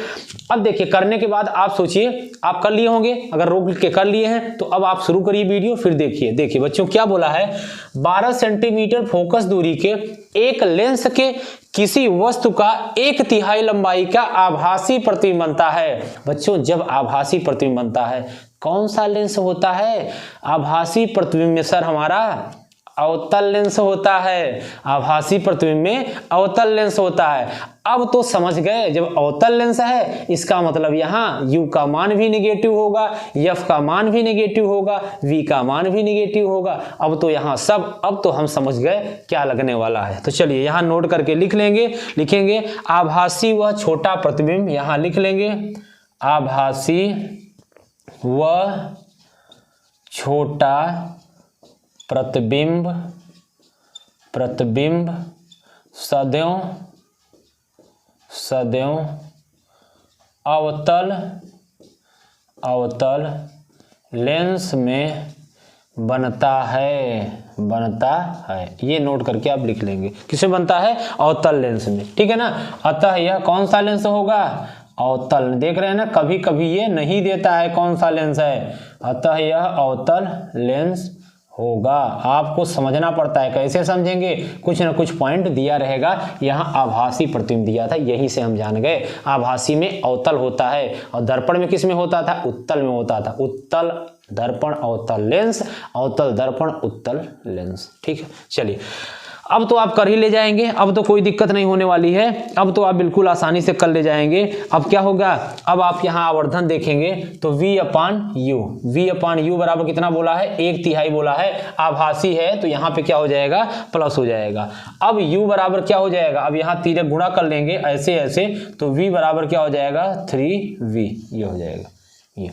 A: अब देखिए करने के बाद आप सोचिए, आप कर लिए होंगे, अगर रोक के कर लिए हैं तो अब आप शुरू करिए वीडियो, फिर देखिए। देखिए बच्चों क्या बोला है, 12 सेंटीमीटर फोकस दूरी के एक लेंस के किसी वस्तु का एक तिहाई लंबाई का आभासी प्रतिबिंब बनता है। बच्चों जब आभासी प्रतिबिंब बनता है, कौन सा लेंस होता है आभासी प्रतिबिंब में? सर हमारा अवतल लेंस होता है। आभासी प्रतिबिंब में अवतल लेंस होता है। अब तो समझ गए, जब अवतल लेंस है इसका मतलब यहाँ u का मान भी नेगेटिव होगा, f का मान भी नेगेटिव होगा, v का मान भी नेगेटिव होगा। अब तो यहाँ सब, अब तो हम समझ गए क्या लगने वाला है। तो चलिए यहाँ नोट करके लिखेंगे आभासी व छोटा प्रतिबिंब, यहाँ लिख लेंगे आभासी व छोटा प्रतिबिंब सदैव अवतल लेंस में बनता है। ये नोट करके आप लिख लेंगे, किसमें बनता है? अवतल लेंस में, ठीक है ना। अतः यह कौन सा लेंस होगा? अवतल। देख रहे हैं ना, कभी कभी ये नहीं देता है कौन सा लेंस है, अतः यह अवतल लेंस होगा। आपको समझना पड़ता है, कैसे समझेंगे, कुछ ना कुछ पॉइंट दिया रहेगा। यहाँ आभासी प्रतिबिंब दिया था, यही से हम जान गए आभासी में अवतल होता है, और दर्पण में किस में होता था? उत्तल में होता था। उत्तल दर्पण अवतल लेंस, अवतल दर्पण उत्तल लेंस, ठीक है। चलिए अब तो आप कर ही ले जाएंगे, अब तो कोई दिक्कत नहीं होने वाली है, अब तो आप बिल्कुल आसानी से कर ले जाएंगे। अब क्या होगा, अब आप यहाँ आवर्धन देखेंगे तो v अपान यू बराबर कितना बोला है? एक तिहाई बोला है। आभासी है तो यहाँ पे क्या हो जाएगा? प्लस हो जाएगा। अब u बराबर क्या हो जाएगा? अब यहाँ तिर्यक गुणा कर लेंगे ऐसे तो v बराबर क्या हो जाएगा? 3v, ये हो जाएगा ये।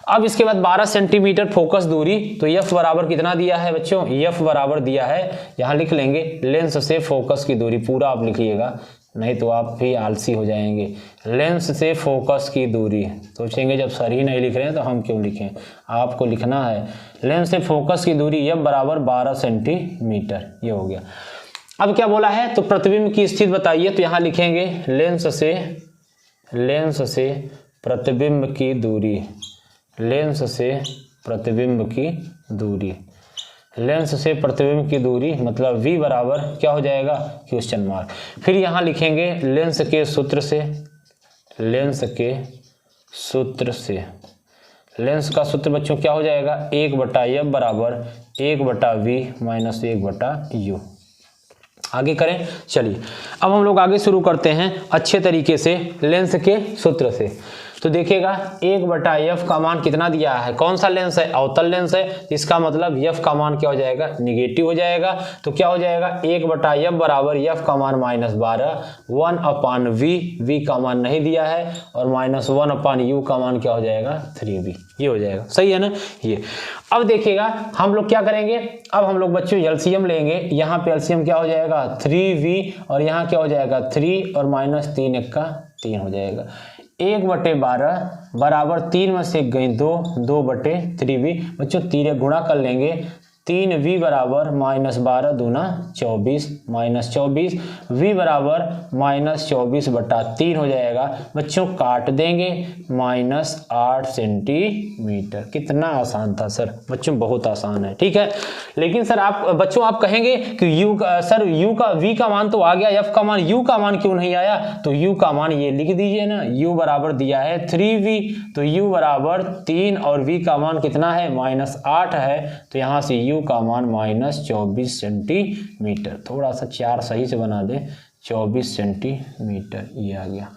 A: अब इसके बाद 12 सेंटीमीटर फोकस दूरी, तो f बराबर कितना दिया है बच्चों? f बराबर दिया है, यहाँ लिख लेंगे लेंस से फोकस की दूरी, पूरा आप लिखिएगा नहीं तो आप भी आलसी हो जाएंगे। लेंस से फोकस की दूरी, सोचेंगे जब सर ही नहीं लिख रहे हैं तो हम क्यों लिखें, आपको लिखना है। लेंस से फोकस की दूरी f बराबर 12 सेंटीमीटर, ये हो गया। अब क्या बोला है, तो प्रतिबिंब की स्थिति बताइए, तो यहाँ लिखेंगे लेंस से प्रतिबिंब की दूरी, लेंस से प्रतिबिंब की दूरी मतलब v बराबर क्या हो जाएगा? Question mark. फिर यहाँ लिखेंगे लेंस के सूत्र से, लेंस का सूत्र बच्चों क्या हो जाएगा? 1/f बराबर 1/v माइनस 1/u। आगे करें, चलिए अब हम लोग आगे शुरू करते हैं अच्छे तरीके से लेंस के सूत्र से। तो देखिएगा 1/f का मान कितना दिया है, कौन सा लेंस है, अवतल लेंस है, इसका मतलब f का मान क्या हो जाएगा, निगेटिव हो जाएगा। तो क्या हो जाएगा 1/f बराबर f का मान -12, 1/v, v का मान नहीं दिया है, और -1/u का मान क्या हो जाएगा 3v, ये हो जाएगा। सही है ना। ये अब देखिएगा हम लोग क्या करेंगे, अब हम लोग बच्चों एलसीएम लेंगे। यहाँ पे एलसीएम क्या हो जाएगा 3v, और यहाँ क्या हो जाएगा 3 और -3 1 का 3 हो जाएगा। 1/12 बराबर 3 में से गई 2, 2/3v। बच्चों 3 गुणा कर लेंगे, 3v बराबर -12 दूना 24, -24, v बराबर -24/3 हो जाएगा। बच्चों काट देंगे, -8 सेंटीमीटर। कितना आसान था सर, बच्चों बहुत आसान है, ठीक है। लेकिन सर बच्चों आप कहेंगे कि सर v का मान तो आ गया, f का मान, u का मान क्यों नहीं आया। तो u का मान ये लिख दीजिए ना, u बराबर दिया है 3v, तो u बराबर 3 और v का मान कितना है -8 है, तो यहाँ से u का मान -24 सेंटीमीटर। थोड़ा सा 4 सही से बना दे, 24 सेंटीमीटर ये आ गया।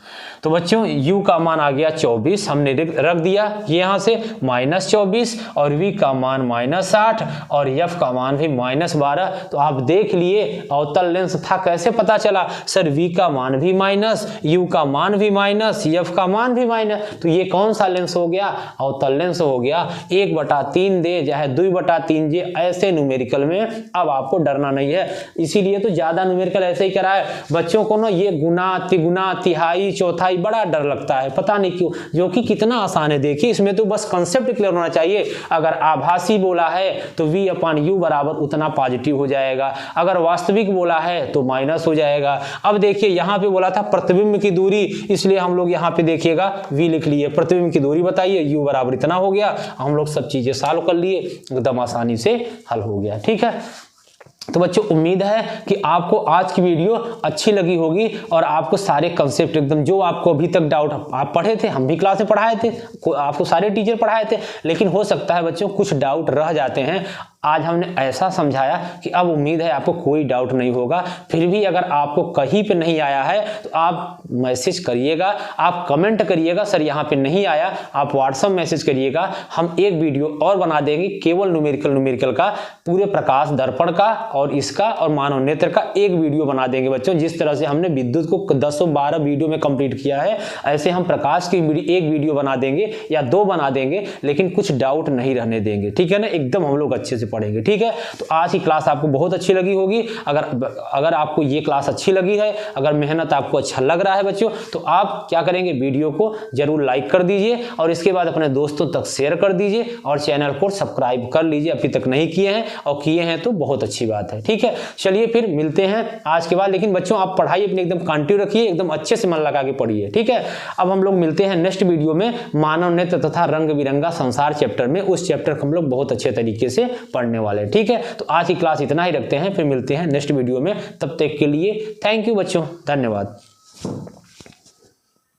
A: तो बच्चों u का मान आ गया 24, हमने रख दिया ये यहाँ से -24, और v का मान -8, और f का मान भी -12। तो आप देख लिए अवतल लेंस था, कैसे पता चला सर v का मान भी माइनस, u का मान भी माइनस, f का मान भी माइनस। तो ये कौन सा लेंस हो गया, अवतल लेंस हो गया। 1/3 दे चाहे 2/3 दे, ऐसे न्यूमेरिकल में अब आपको डरना नहीं है। इसीलिए तो ज्यादा न्यूमेरिकल ऐसे ही करा है बच्चों को ना, ये गुना, तिगुना, तिहाई, चौथाई बड़ा डर लगता है, पता नहीं क्यों, जो कि कितना आसान है। देखिए इसमें तो बस कंसेप्ट क्लियर होना चाहिए। अगर आभासी बोला है तो v/u बराबर उतना पॉजिटिव हो जाएगा, अगर वास्तविक बोला है तो माइनस हो जाएगा। अब देखिए यहाँ पे बोला था प्रतिबिंब की दूरी, इसलिए हम लोग यहाँ पे देखिएगा v लिख लिए, प्रतिबिंब की दूरी बताइए, u बराबर इतना हो गया। हम लोग सब चीजें सॉल्व कर लिए, एकदम आसानी से हल हो गया, ठीक है। तो बच्चों उम्मीद है कि आपको आज की वीडियो अच्छी लगी होगी, और आपको सारे कंसेप्ट एकदम, जो आपको अभी तक डाउट आप पढ़े थे, हम भी क्लास में पढ़ाए थे, आपको सारे टीचर पढ़ाए थे, लेकिन हो सकता है बच्चों कुछ डाउट रह जाते हैं। आज हमने ऐसा समझाया कि अब उम्मीद है आपको कोई डाउट नहीं होगा। फिर भी अगर आपको कहीं पे नहीं आया है तो आप मैसेज करिएगा, आप कमेंट करिएगा सर यहाँ पे नहीं आया, आप व्हाट्सएप मैसेज करिएगा। हम एक वीडियो और बना देंगे केवल न्यूमेरिकल का, पूरे प्रकाश दर्पण का और इसका और मानव नेत्र का एक वीडियो बना देंगे बच्चों। जिस तरह से हमने विद्युत को 10-12 वीडियो में कंप्लीट किया है, ऐसे हम प्रकाश की एक वीडियो बना देंगे या 2 बना देंगे, लेकिन कुछ डाउट नहीं रहने देंगे, ठीक है ना। एकदम हम लोग अच्छे से पढ़ेंगे, ठीक है। तो आज की क्लास आपको बहुत अच्छी लगी होगी। अगर आपको ये क्लास अच्छी लगी है, अगर मेहनत आपको अच्छा लग रहा है बच्चों, तो आप क्या करेंगे, वीडियो को जरूर लाइक कर दीजिए, और इसके बाद अपने दोस्तों तक शेयर कर दीजिए, और चैनल को सब्सक्राइब कर लीजिए अभी तक नहीं किए हैं, और किए हैं तो बहुत अच्छी बात है, ठीक है। चलिए फिर मिलते हैं आज के बाद। लेकिन बच्चों आप पढ़ाई अपनी एकदम कंटिन्यू रखिए, एकदम अच्छे से मन लगा के पढ़िए, ठीक है। अब हम लोग मिलते हैं नेक्स्ट वीडियो में मानव नेत्र तथा रंग बिरंगा संसार चैप्टर में। उस चैप्टर को हम लोग बहुत अच्छे तरीके से पढ़ने वाले हैं, ठीक है। तो आज की क्लास इतना ही रखते हैं, फिर मिलते हैं नेक्स्ट वीडियो में। तब तक के लिए थैंक यू बच्चों, धन्यवाद।